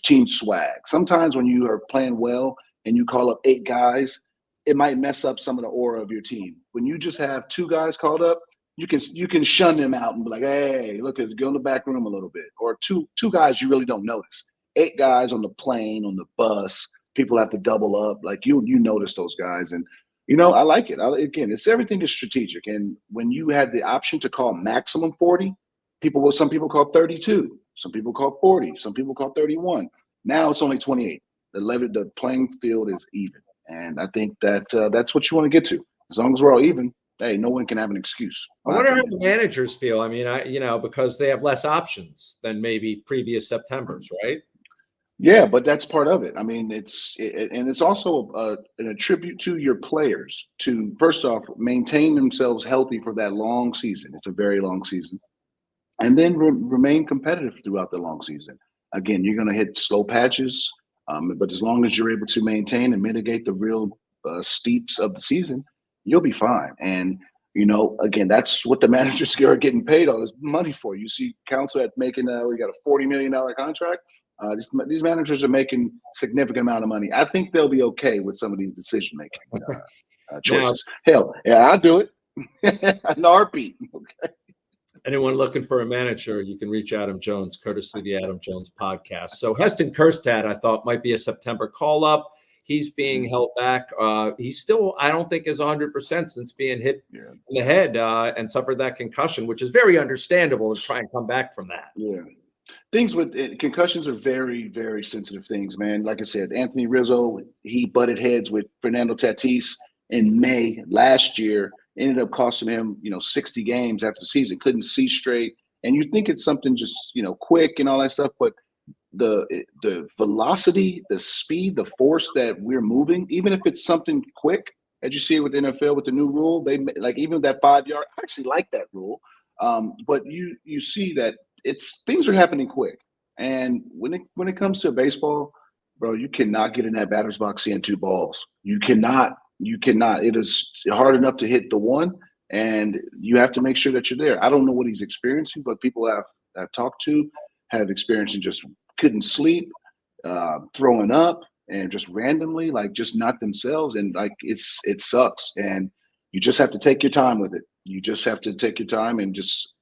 team swag. Sometimes when you are playing well and you call up 8 guys, it might mess up some of the aura of your team. When you just have 2 guys called up, you can shun them out and be like, hey, look, go in the back room a little bit. Or two guys you really don't notice. 8 guys on the plane, on the bus, people have to double up. Like you notice those guys. And I like it. Again, everything is strategic. And when you had the option to call maximum 40, some people call 32, some people call 40, some people call 31. Now it's only 28. The playing field is even. And I think that's what you want to get to. As long as we're all even, hey, no one can have an excuse. I wonder how the managers feel. I mean, because they have less options than maybe previous Septembers, right? Yeah, but that's part of it. I mean, it's also an attribute to your players to, first off, maintain themselves healthy for that long season. It's a very long season. And then remain competitive throughout the long season. Again, you're going to hit slow patches, but as long as you're able to maintain and mitigate the real steeps of the season, you'll be fine. And, again, that's what the managers are getting paid all this money for. You see Council at making, we got a $40 million contract. These managers are making significant amount of money. I think they'll be okay with some of these decision-making choices. Hell, yeah, I'll do it. An RP. Okay. Anyone looking for a manager, you can reach Adam Jones, courtesy of the Adam Jones podcast. So Heston Kjerstad, I thought, might be a September call-up. He's being held back. He still, I don't think, is 100% since being hit in the head and suffered that concussion, which is very understandable to try and come back from that. Yeah. Things with concussions are very, very sensitive things, man. Like I said, Anthony Rizzo, he butted heads with Fernando Tatis in May last year. Ended up costing him, 60 games after the season. Couldn't see straight. And you think it's something just, quick and all that stuff, but the velocity, the speed, the force that we're moving, even if it's something quick, as you see it with the NFL with the new rule, they like even that 5-yard. I actually like that rule, but you see that things are happening quick. And when it comes to baseball, bro, you cannot get in that batter's box seeing 2 balls. You cannot. It is hard enough to hit the one, and you have to make sure that you're there. I don't know what he's experiencing, but people I've talked to have experienced and just couldn't sleep, throwing up, and just randomly, like just not themselves. And like it sucks. And you just have to take your time with it. You just have to take your time and just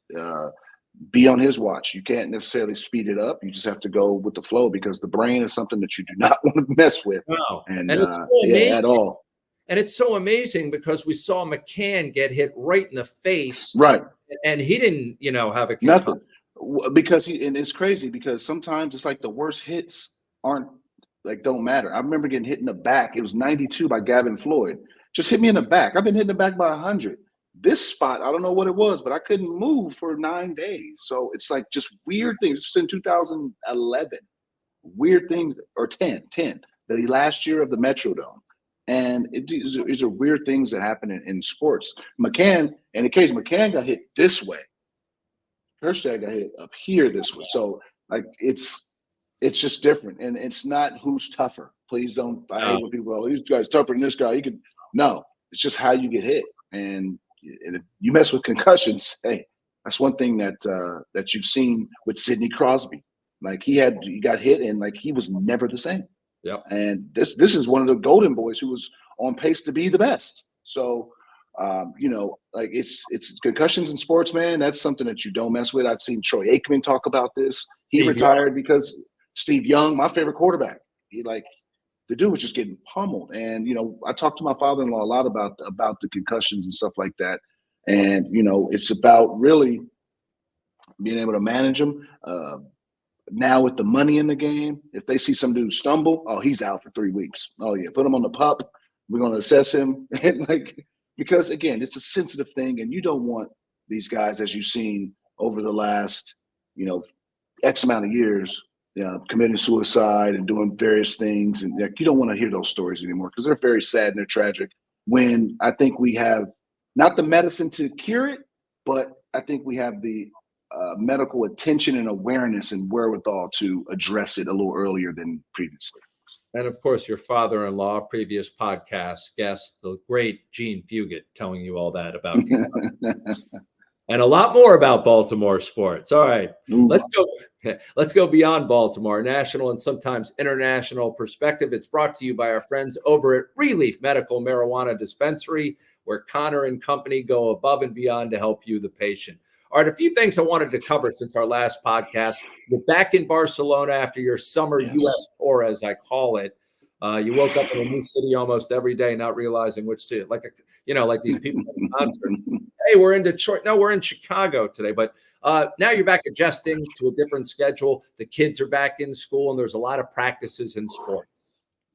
be on his watch. You can't necessarily speed it up. You just have to go with the flow because the brain is something that you do not want to mess with. No. And it's so amazing. At all. And it's so amazing because we saw McCann get hit right in the face. Right. And he didn't, have a concussion. Nothing. Because and it's crazy because sometimes it's like the worst hits don't matter. I remember getting hit in the back. It was 92 by Gavin Floyd. Just hit me in the back. I've been hit in the back by 100. This spot, I don't know what it was, but I couldn't move for 9 days. So it's like just weird things. This is in 2011. Weird things, or 10, the last year of the Metrodome. And these are weird things that happen in sports. McCann, in the case, McCann got hit this way. Kjerstad got hit up here this way. So like it's just different. And it's not who's tougher. Please don't I hate when people go, these guys tougher than this guy. No, it's just how you get hit. And if you mess with concussions, hey, that's one thing that you've seen with Sidney Crosby. Like he got hit and like he was never the same. Yep. And this is one of the golden boys who was on pace to be the best. So, like it's concussions in sports, man. That's something that you don't mess with. I've seen Troy Aikman talk about this. He retired because Steve Young, my favorite quarterback, the dude was just getting pummeled. And, I talked to my father-in-law a lot about the concussions and stuff like that. And, it's about really being able to manage them. Now with the money in the game, if they see some dude stumble, oh, he's out for 3 weeks. Oh yeah, put him on the PUP. We're going to assess him, and because again, it's a sensitive thing, and you don't want these guys, as you've seen over the last, X amount of years, committing suicide and doing various things. And you don't want to hear those stories anymore because they're very sad and they're tragic. When I think we have not the medicine to cure it, but I think we have the medical attention and awareness and wherewithal to address it a little earlier than previously. And of course, your father-in-law, previous podcast guest, the great Gene Fugit, telling you all that about and a lot more about Baltimore sports. All right, let's go beyond Baltimore, national and sometimes international perspective. It's brought to you by our friends over at Relief Medical Marijuana Dispensary, where Connor and company go above and beyond to help you, the patient. All right, a few things I wanted to cover since our last podcast. You're back in Barcelona after your summer U.S. tour, as I call it. You woke up in a new city almost every day, not realizing which city. Like these people at concerts. Hey, we're in Detroit. No, we're in Chicago today. But now you're back adjusting to a different schedule. The kids are back in school, and there's a lot of practices in sports.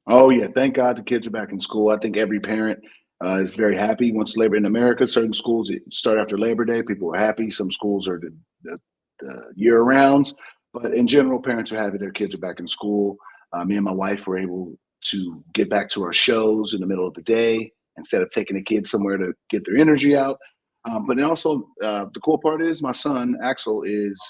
Oh yeah, thank God the kids are back in school. I think every parent is very happy. Once Labor in America, certain schools start after Labor Day. People are happy. Some schools are the year rounds, but in general, parents are happy their kids are back in school. Me and my wife were able to get back to our shows in the middle of the day instead of taking the kids somewhere to get their energy out. But then also the cool part is my son, Axel, is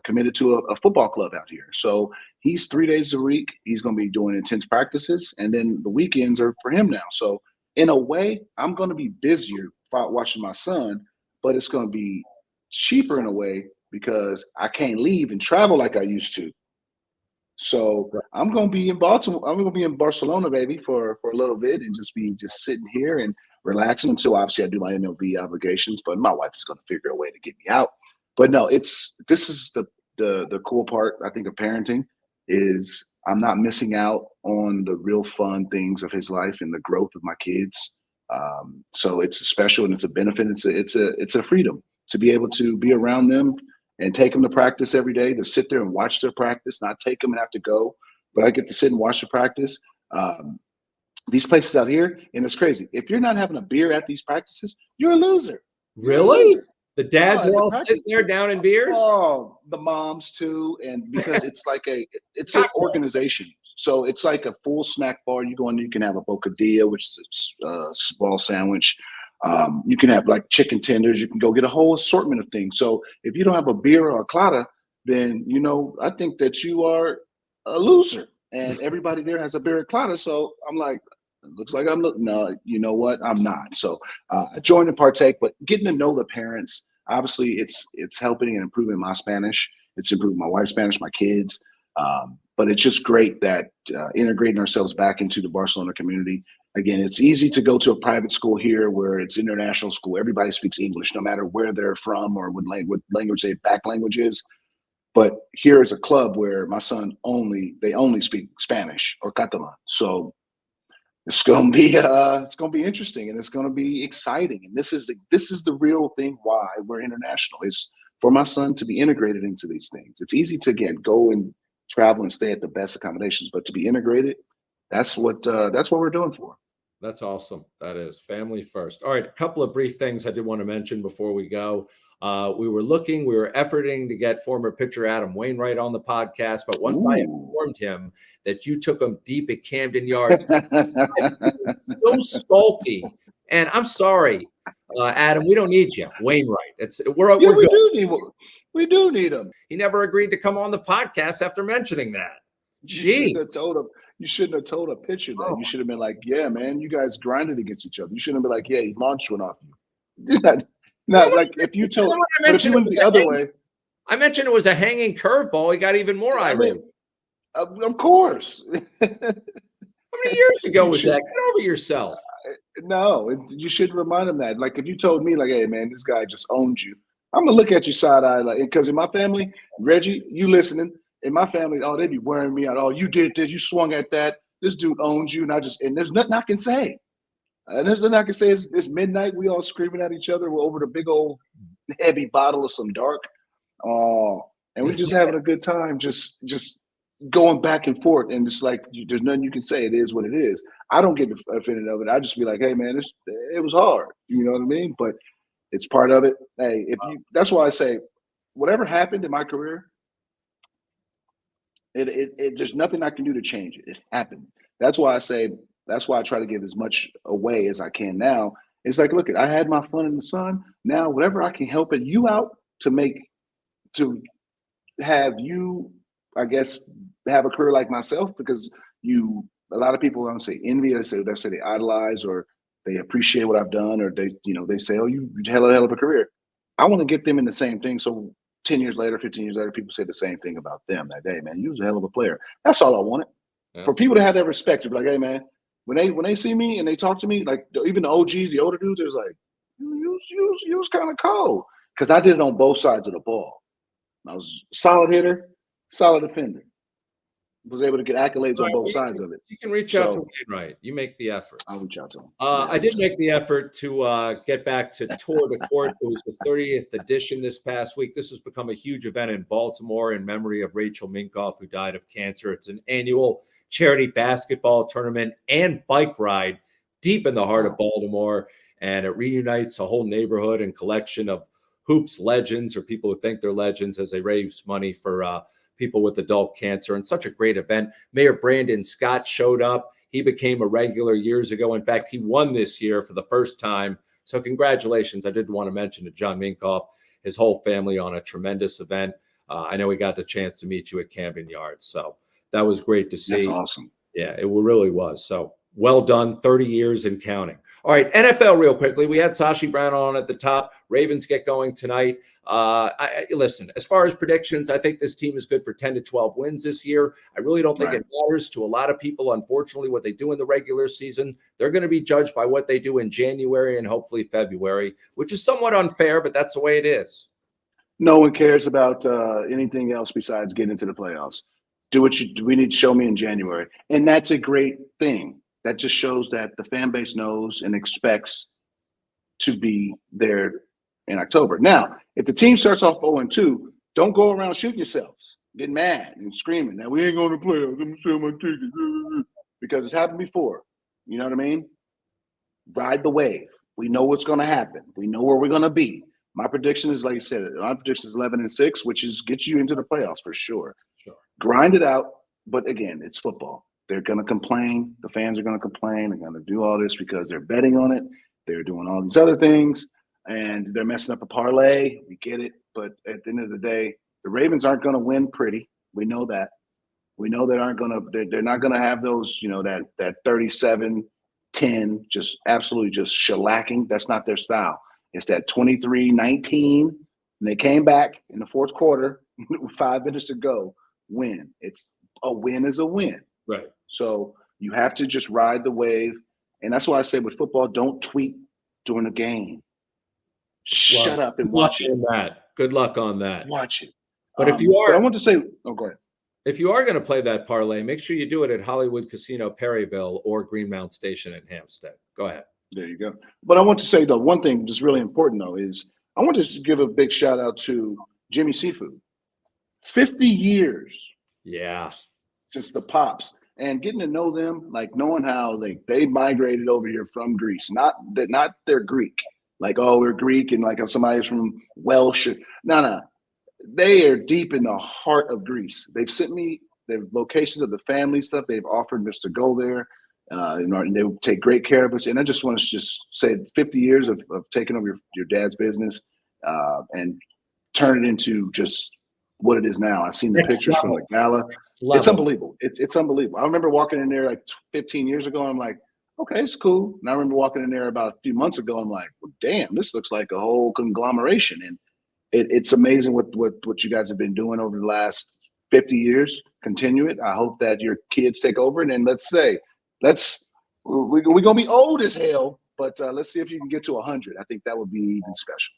committed to a football club out here. So he's 3 days a week. He's going to be doing intense practices, and then the weekends are for him now. So in a way, I'm going to be busier watching my son, but it's going to be cheaper in a way because I can't leave and travel like I used to. So I'm going to be in Baltimore. I'm going to be in Barcelona, baby, for a little bit and just sitting here and relaxing until obviously I do my MLB obligations. But my wife is going to figure a way to get me out. But no, this is the cool part, I think, of parenting is I'm not missing out on the real fun things of his life and the growth of my kids. So it's a special and it's a benefit. It's a freedom to be able to be around them and take them to practice every day, to sit there and watch their practice, not take them and have to go, but I get to sit and watch the practice. These places out here, and it's crazy. If you're not having a beer at these practices, you're a loser. Really? The dads are all sitting there down in beers? Oh, the moms too. And because it's like it's an organization. So it's like a full snack bar. You go in, you can have a bocadilla, which is a small sandwich. You can have like chicken tenders. You can go get a whole assortment of things. So if you don't have a beer or a clara, then, I think that you are a loser. And everybody there has a beer or clara. So I'm like, it looks like no, you know what? I'm not. So I join and partake, but getting to know the parents, obviously it's helping and improving my Spanish. It's improving my wife's Spanish, my kids. But it's just great that integrating ourselves back into the Barcelona community. Again, it's easy to go to a private school here where it's international school. Everybody speaks English, no matter where they're from or what language their back language is. But here is a club where my son only speak Spanish or Catalan. So it's gonna be interesting and it's gonna be exciting. And this is the real thing why we're international is for my son to be integrated into these things. It's easy to again go and travel and stay at the best accommodations, but to be integrated, that's what we're doing for. That's awesome. That is family first. All right, a couple of brief things I did want to mention before we go. We were efforting to get former pitcher Adam Wainwright on the podcast, but once I informed him that you took him deep at Camden Yards, so salty. And I'm sorry, Adam, we don't need you, Wainwright. We do need him. He never agreed to come on the podcast after mentioning that. Jeez. You shouldn't have told a pitcher that. You should have been like, yeah, man, you guys grinded against each other. You shouldn't have been like, yeah, he launched one off you. Not like if you told, but if you went the other way. I mentioned it was a hanging curveball. He got even more irate. Of course. How many years ago was that? Get over yourself. No, you should remind him that. Like if you told me, like, hey, man, this guy just owned you. I'm gonna look at you side eye, like, because in my family, Reggie, you listening? In my family, they be wearing me out. Oh, you did this, you swung at that. This dude owns you, and there's nothing I can say. And there's nothing I can say. It's midnight. We all screaming at each other. We're over the big old heavy bottle of some dark. And we're just having a good time, just going back and forth. And it's like there's nothing you can say. It is what it is. I don't get offended of it. I just be like, hey, man, it was hard. You know what I mean? But it's part of it. Hey, that's why I say whatever happened in my career, There's nothing I can do to change it. It happened. That's why I try to give as much away as I can now. It's like, look, I had my fun in the sun. Now, whatever I can help you out to have you, I guess, have a career like myself, because a lot of people don't say envy, they say they idolize or they appreciate what I've done, or they say, oh, you had a hell of a career. I want to get them in the same thing. So 10 years later, 15 years later, people say the same thing about them that day, man. You was a hell of a player. That's all I wanted. Yeah. For people to have that respect, to be like, hey, man, when they see me and they talk to me, like even the OGs, the older dudes, it's like, you was kind of cold. Because I did it on both sides of the ball. I was a solid hitter, solid defender. Was able to get accolades on both sides of it. You can reach out to Wainwright. You make the effort. I'll reach out to him. I did make the effort to get back to Tour de Court. It was the 30th edition this past week. This has become a huge event in Baltimore in memory of Rachel Minkoff, who died of cancer. It's an annual charity basketball tournament and bike ride deep in the heart of Baltimore. And it reunites a whole neighborhood and collection of hoops legends, or people who think they're legends, as they raise money for people with adult cancer. And such a great event. Mayor Brandon Scott showed up. He became a regular years ago. In fact, he won this year for the first time. So congratulations. I did want to mention to John Minkoff, his whole family, on a tremendous event. I know we got the chance to meet you at Camden Yards. So that was great to see. That's awesome. Yeah, it really was. So well done, 30 years and counting. All right, NFL real quickly. We had Sashi Brown on at the top. Ravens get going tonight. Listen, as far as predictions, I think this team is good for 10 to 12 wins this year. I really don't think it matters to a lot of people, unfortunately, what they do in the regular season. They're going to be judged by what they do in January and hopefully February, which is somewhat unfair, but that's the way it is. No one cares about anything else besides getting into the playoffs. We need to show me in January. And that's a great thing. That just shows that the fan base knows and expects to be there in October. Now, if the team starts off 0-2, don't go around shooting yourselves, getting mad and screaming, now we ain't going to play. I'm going to sell my tickets. Because it's happened before. You know what I mean? Ride the wave. We know what's going to happen. We know where we're going to be. My prediction is, like you said, my prediction is 11-6, which is gets you into the playoffs for sure. Grind it out. But again, it's football. They're going to complain. The fans are going to complain. They're going to do all this because they're betting on it. They're doing all these other things, and they're messing up a parlay. We get it. But at the end of the day, the Ravens aren't going to win pretty. We know that. We know they're not going to have those, that 37-10, just absolutely just shellacking. That's not their style. It's that 23-19, and they came back in the fourth quarter with 5 minutes to go, win. It's a win is a win. Right. So you have to just ride the wave. And that's why I say with football, don't tweet during the game. Shut up and watch it. Good luck on that. Watch it. But if you are, I want to say, go ahead. If you are going to play that parlay, make sure you do it at Hollywood Casino Perryville or Greenmount Station in Hampstead. Go ahead. There you go. But I want to say, though, one thing that's really important, though, is I want to give a big shout out to Jimmy Seafood. 50 years. Yeah. Since the Pops. And getting to know them, like knowing how they migrated over here from Greece. Not they're Greek. Like, oh, we're Greek, and like if somebody's from Welsh. No. They are deep in the heart of Greece. They've sent me their locations of the family stuff. They've offered us to go there. And they take great care of us. And I just want to just say 50 years of taking over your dad's business and turn it into just what it is now. I've seen the pictures from the gala. It's unbelievable. It's unbelievable. I remember walking in there like 15 years ago, and I'm like, okay, it's cool. And I remember walking in there about a few months ago, I'm like, well, damn, this looks like a whole conglomeration. And it's amazing what you guys have been doing over the last 50 years. Continue it. I hope that your kids take over. And then we're going to be old as hell, but let's see if you can get to 100. I think that would be even special.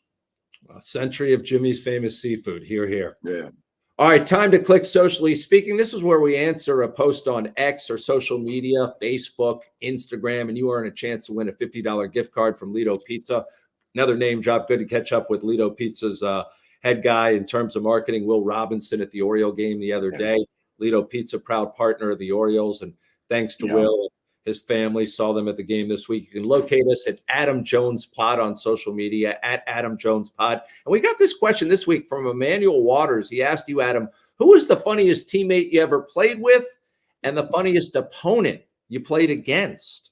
A century of Jimmy's famous seafood. Here. Yeah. All right, time to click Socially Speaking. This is where we answer a post on X or social media, Facebook, Instagram, and you earn a chance to win a $50 gift card from Lido Pizza. Another name drop. Good to catch up with Lido Pizza's head guy in terms of marketing, Will Robinson, at the Oriole game the other day. Lido Pizza, proud partner of the Orioles, and thanks to Will. his family saw them at the game this week. You can locate us at Adam Jones Pod on social media, at Adam Jones Pod. And we got this question this week from Emmanuel Waters. He asked you, Adam, who was the funniest teammate you ever played with and the funniest opponent you played against?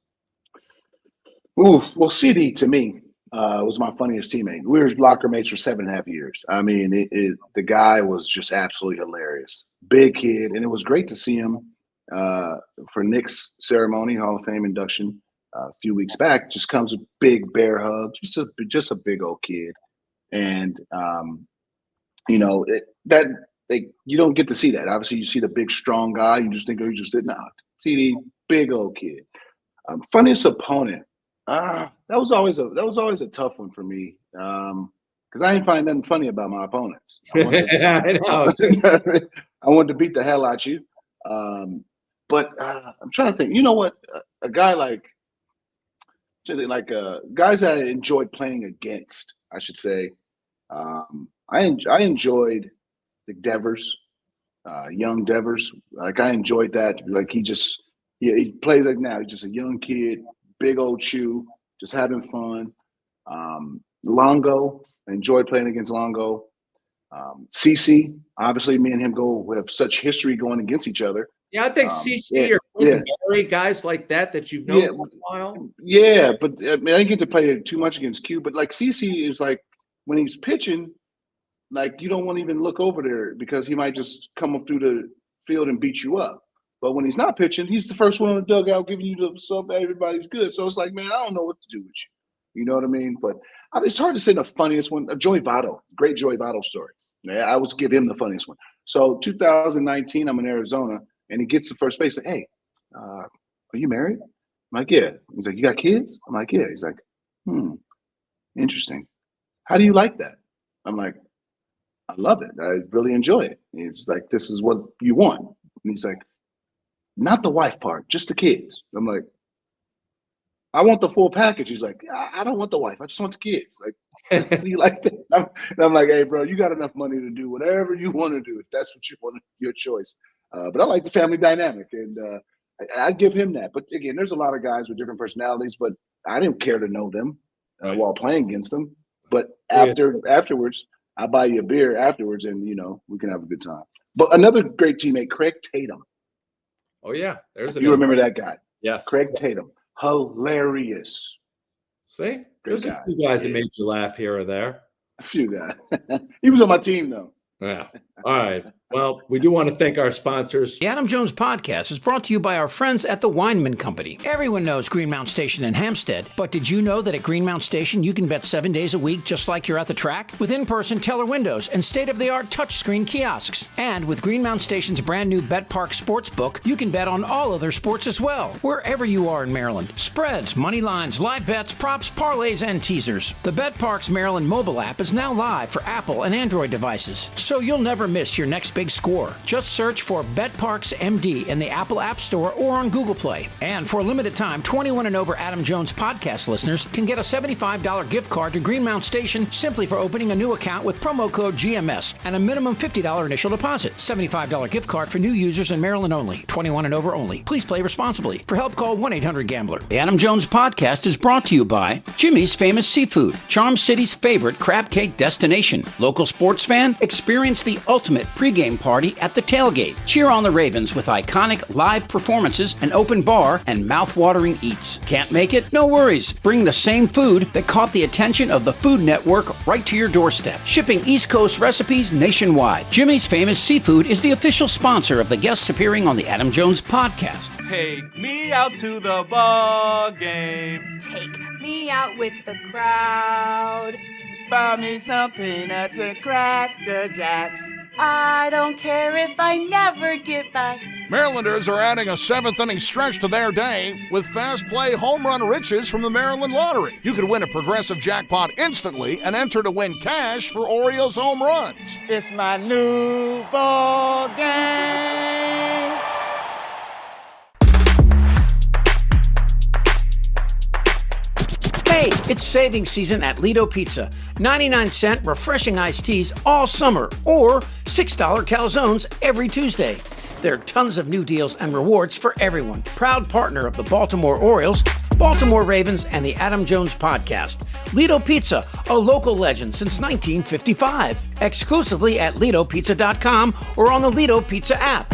Ooh, well, CD to me was my funniest teammate. We were locker mates for 7.5 years. I mean, the guy was just absolutely hilarious. Big kid, and it was great to see him for Nick's ceremony, Hall of Fame induction a few weeks back. Just comes a big bear hug, just a big old kid, and you don't get to see that. Obviously, you see the big strong guy, you just think, oh, you just did not. CD, big old kid. Funniest opponent. That was always a tough one for me because I didn't find nothing funny about my opponents. I wanted to beat the hell out you. But I'm trying to think. You know what? A guy like guys that I enjoyed playing against, I should say. I enjoyed the Devers, young Devers. Like I enjoyed that. Like he plays like now. He's just a young kid, big old chew, just having fun. Longo, I enjoyed playing against Longo. CC, obviously, me and him we have such history going against each other. Yeah, I think CC or Gary, guys like that you've known for a while. Yeah, but I mean, I didn't get to play too much against Q. But like CC is like when he's pitching, like you don't want to even look over there because he might just come up through the field and beat you up. But when he's not pitching, he's the first one on the dugout giving you the sub. Everybody's good. So it's like, man, I don't know what to do with you. You know what I mean? But it's hard to say the funniest one. Joey Votto, great Joey Votto story. Yeah, I would give him the funniest one. So 2019, I'm in Arizona, and he gets to first base. Like, hey, are you married? I'm like, yeah. He's like, you got kids? I'm like, yeah. He's like, interesting. How do you like that? I'm like, I love it. I really enjoy it. He's like, this is what you want. And he's like, not the wife part, just the kids. I'm like, I want the full package. He's like, I don't want the wife. I just want the kids. Like, you like that? I'm like, hey, bro, you got enough money to do whatever you want to do if that's what you want, your choice. But I like the family dynamic, and I give him that. But again, there's a lot of guys with different personalities, but I didn't care to know them while playing against them. But afterwards, I buy you a beer afterwards, and we can have a good time. But another great teammate, Craig Tatum. Oh yeah, you remember that guy? Yes, Craig Tatum, hilarious. See, there's a few guys that made you laugh here or there. A few guys. He was on my team though. Yeah. All right. Well, we do want to thank our sponsors. The Adam Jones Podcast is brought to you by our friends at the Weinman Company. Everyone knows Greenmount Station in Hampstead, but did you know that at Greenmount Station you can bet 7 days a week just like you're at the track? With in-person teller windows and state-of-the-art touchscreen kiosks. And with Greenmount Station's brand new Bet Park Sportsbook, you can bet on all other sports as well, wherever you are in Maryland. Spreads, money lines, live bets, props, parlays, and teasers. The Bet Parks Maryland mobile app is now live for Apple and Android devices, so you'll never miss your next big score. Just search for BetParks MD in the Apple App Store or on Google Play. And for a limited time, 21 and over Adam Jones podcast listeners can get a $75 gift card to Greenmount Station simply for opening a new account with promo code GMS and a minimum $50 initial deposit. $75 gift card for new users in Maryland only. 21 and over only. Please play responsibly. For help, call 1-800-GAMBLER. The Adam Jones podcast is brought to you by Jimmy's Famous Seafood, Charm City's favorite crab cake destination. Local sports fan, experience the ultimate pregame party at the tailgate. Cheer on the Ravens with iconic live performances, an open bar, and mouth-watering eats. Can't make it? No worries. Bring the same food that caught the attention of the Food Network right to your doorstep. Shipping East Coast recipes nationwide. Jimmy's Famous Seafood is the official sponsor of the guests appearing on the Adam Jones podcast. Take me out to the ball game. Take me out with the crowd. Buy me some peanuts and Cracker Jacks. I don't care if I never get back. Marylanders are adding a 7th-inning stretch to their day with fast play home run riches from the Maryland Lottery. You could win a progressive jackpot instantly and enter to win cash for Orioles home runs. It's my new ball game. Hey, it's savings season at Lido Pizza. 99-cent refreshing iced teas all summer, or $6 calzones every Tuesday. There are tons of new deals and rewards for everyone. Proud partner of the Baltimore Orioles, Baltimore Ravens, and the Adam Jones Podcast. Lido Pizza, a local legend since 1955. Exclusively at LidoPizza.com or on the Lido Pizza app.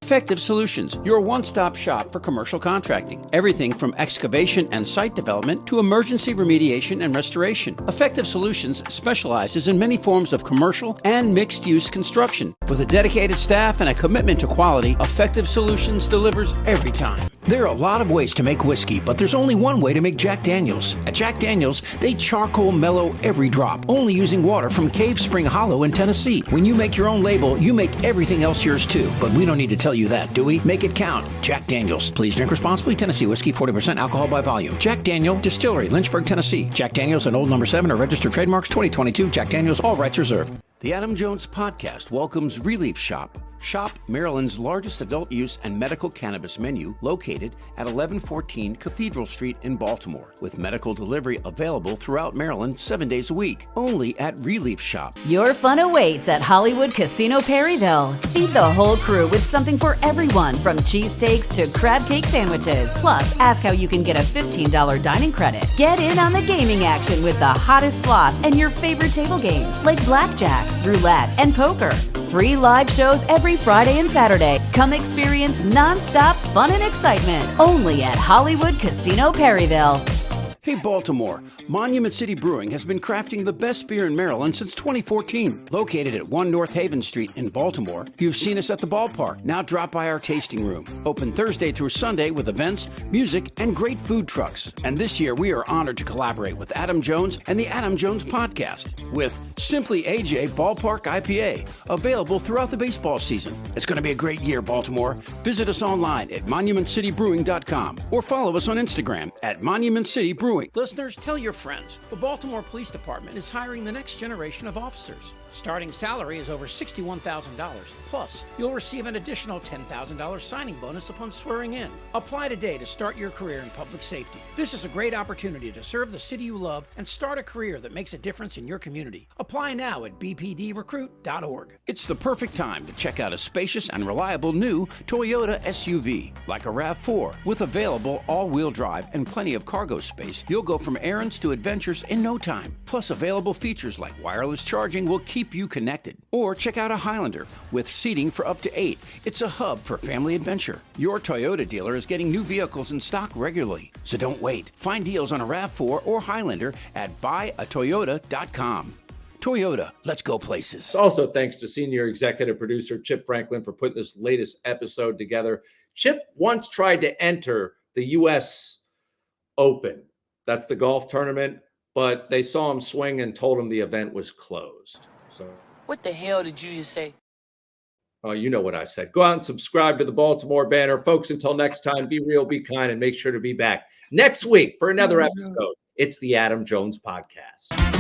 Effective Solutions, your one-stop shop for commercial contracting. Everything from excavation and site development to emergency remediation and restoration. Effective Solutions specializes in many forms of commercial and mixed-use construction. With a dedicated staff and a commitment to quality, Effective Solutions delivers every time. There are a lot of ways to make whiskey, but there's only one way to make Jack Daniels. At Jack Daniels, they charcoal mellow every drop, only using water from Cave Spring Hollow in Tennessee. When you make your own label, you make everything else yours too. But we don't need to tell you that, do we? Make it count. Jack Daniels. Please drink responsibly. Tennessee whiskey, 40% alcohol by volume. Jack Daniel Distillery, Lynchburg, Tennessee. Jack Daniels and Old No. 7 are registered trademarks. 2022. Jack Daniels. All rights reserved. The Adam Jones Podcast welcomes Relief Shop. Shop Maryland's largest adult use and medical cannabis menu, located at 1114 Cathedral Street in Baltimore, with medical delivery available throughout Maryland 7 days a week, only at Relief Shop. Your fun awaits at Hollywood Casino Perryville. Feed the whole crew with something for everyone, from cheesesteaks to crab cake sandwiches. Plus, ask how you can get a $15 dining credit. Get in on the gaming action with the hottest slots and your favorite table games like blackjack, roulette, and poker. Free live shows every Friday and Saturday. Come experience non-stop fun and excitement only at Hollywood Casino Perryville. Hey Baltimore, Monument City Brewing has been crafting the best beer in Maryland since 2014. Located at 1 North Haven Street in Baltimore, you've seen us at the ballpark. Now drop by our tasting room. Open Thursday through Sunday with events, music, and great food trucks. And this year we are honored to collaborate with Adam Jones and the Adam Jones Podcast with Simply AJ Ballpark IPA, available throughout the baseball season. It's going to be a great year, Baltimore. Visit us online at monumentcitybrewing.com or follow us on Instagram at Monument City Brewing. Listeners, tell your friends. The Baltimore Police Department is hiring the next generation of officers. Starting salary is over $61,000. Plus, you'll receive an additional $10,000 signing bonus upon swearing in. Apply today to start your career in public safety. This is a great opportunity to serve the city you love and start a career that makes a difference in your community. Apply now at bpdrecruit.org. It's the perfect time to check out a spacious and reliable new Toyota SUV, like a RAV4, with available all-wheel drive and plenty of cargo space. You'll go from errands to adventures in no time. Plus, available features like wireless charging will keep you connected. Or check out a Highlander with seating for up to 8. It's a hub for family adventure. Your Toyota dealer is getting new vehicles in stock regularly, so don't wait. Find deals on a RAV4 or Highlander at buyatoyota.com. Toyota, let's go places. Also, thanks to senior executive producer Chip Franklin for putting this latest episode together. Chip once tried to enter the U.S. Open. That's the golf tournament, but they saw him swing and told him the event was closed. So, What the hell did you just say? oh, you know what I said. Go out and subscribe to the Baltimore Banner. Folks, until next time, be real, be kind, and make sure to be back next week for another episode. It's the Adam Jones Podcast.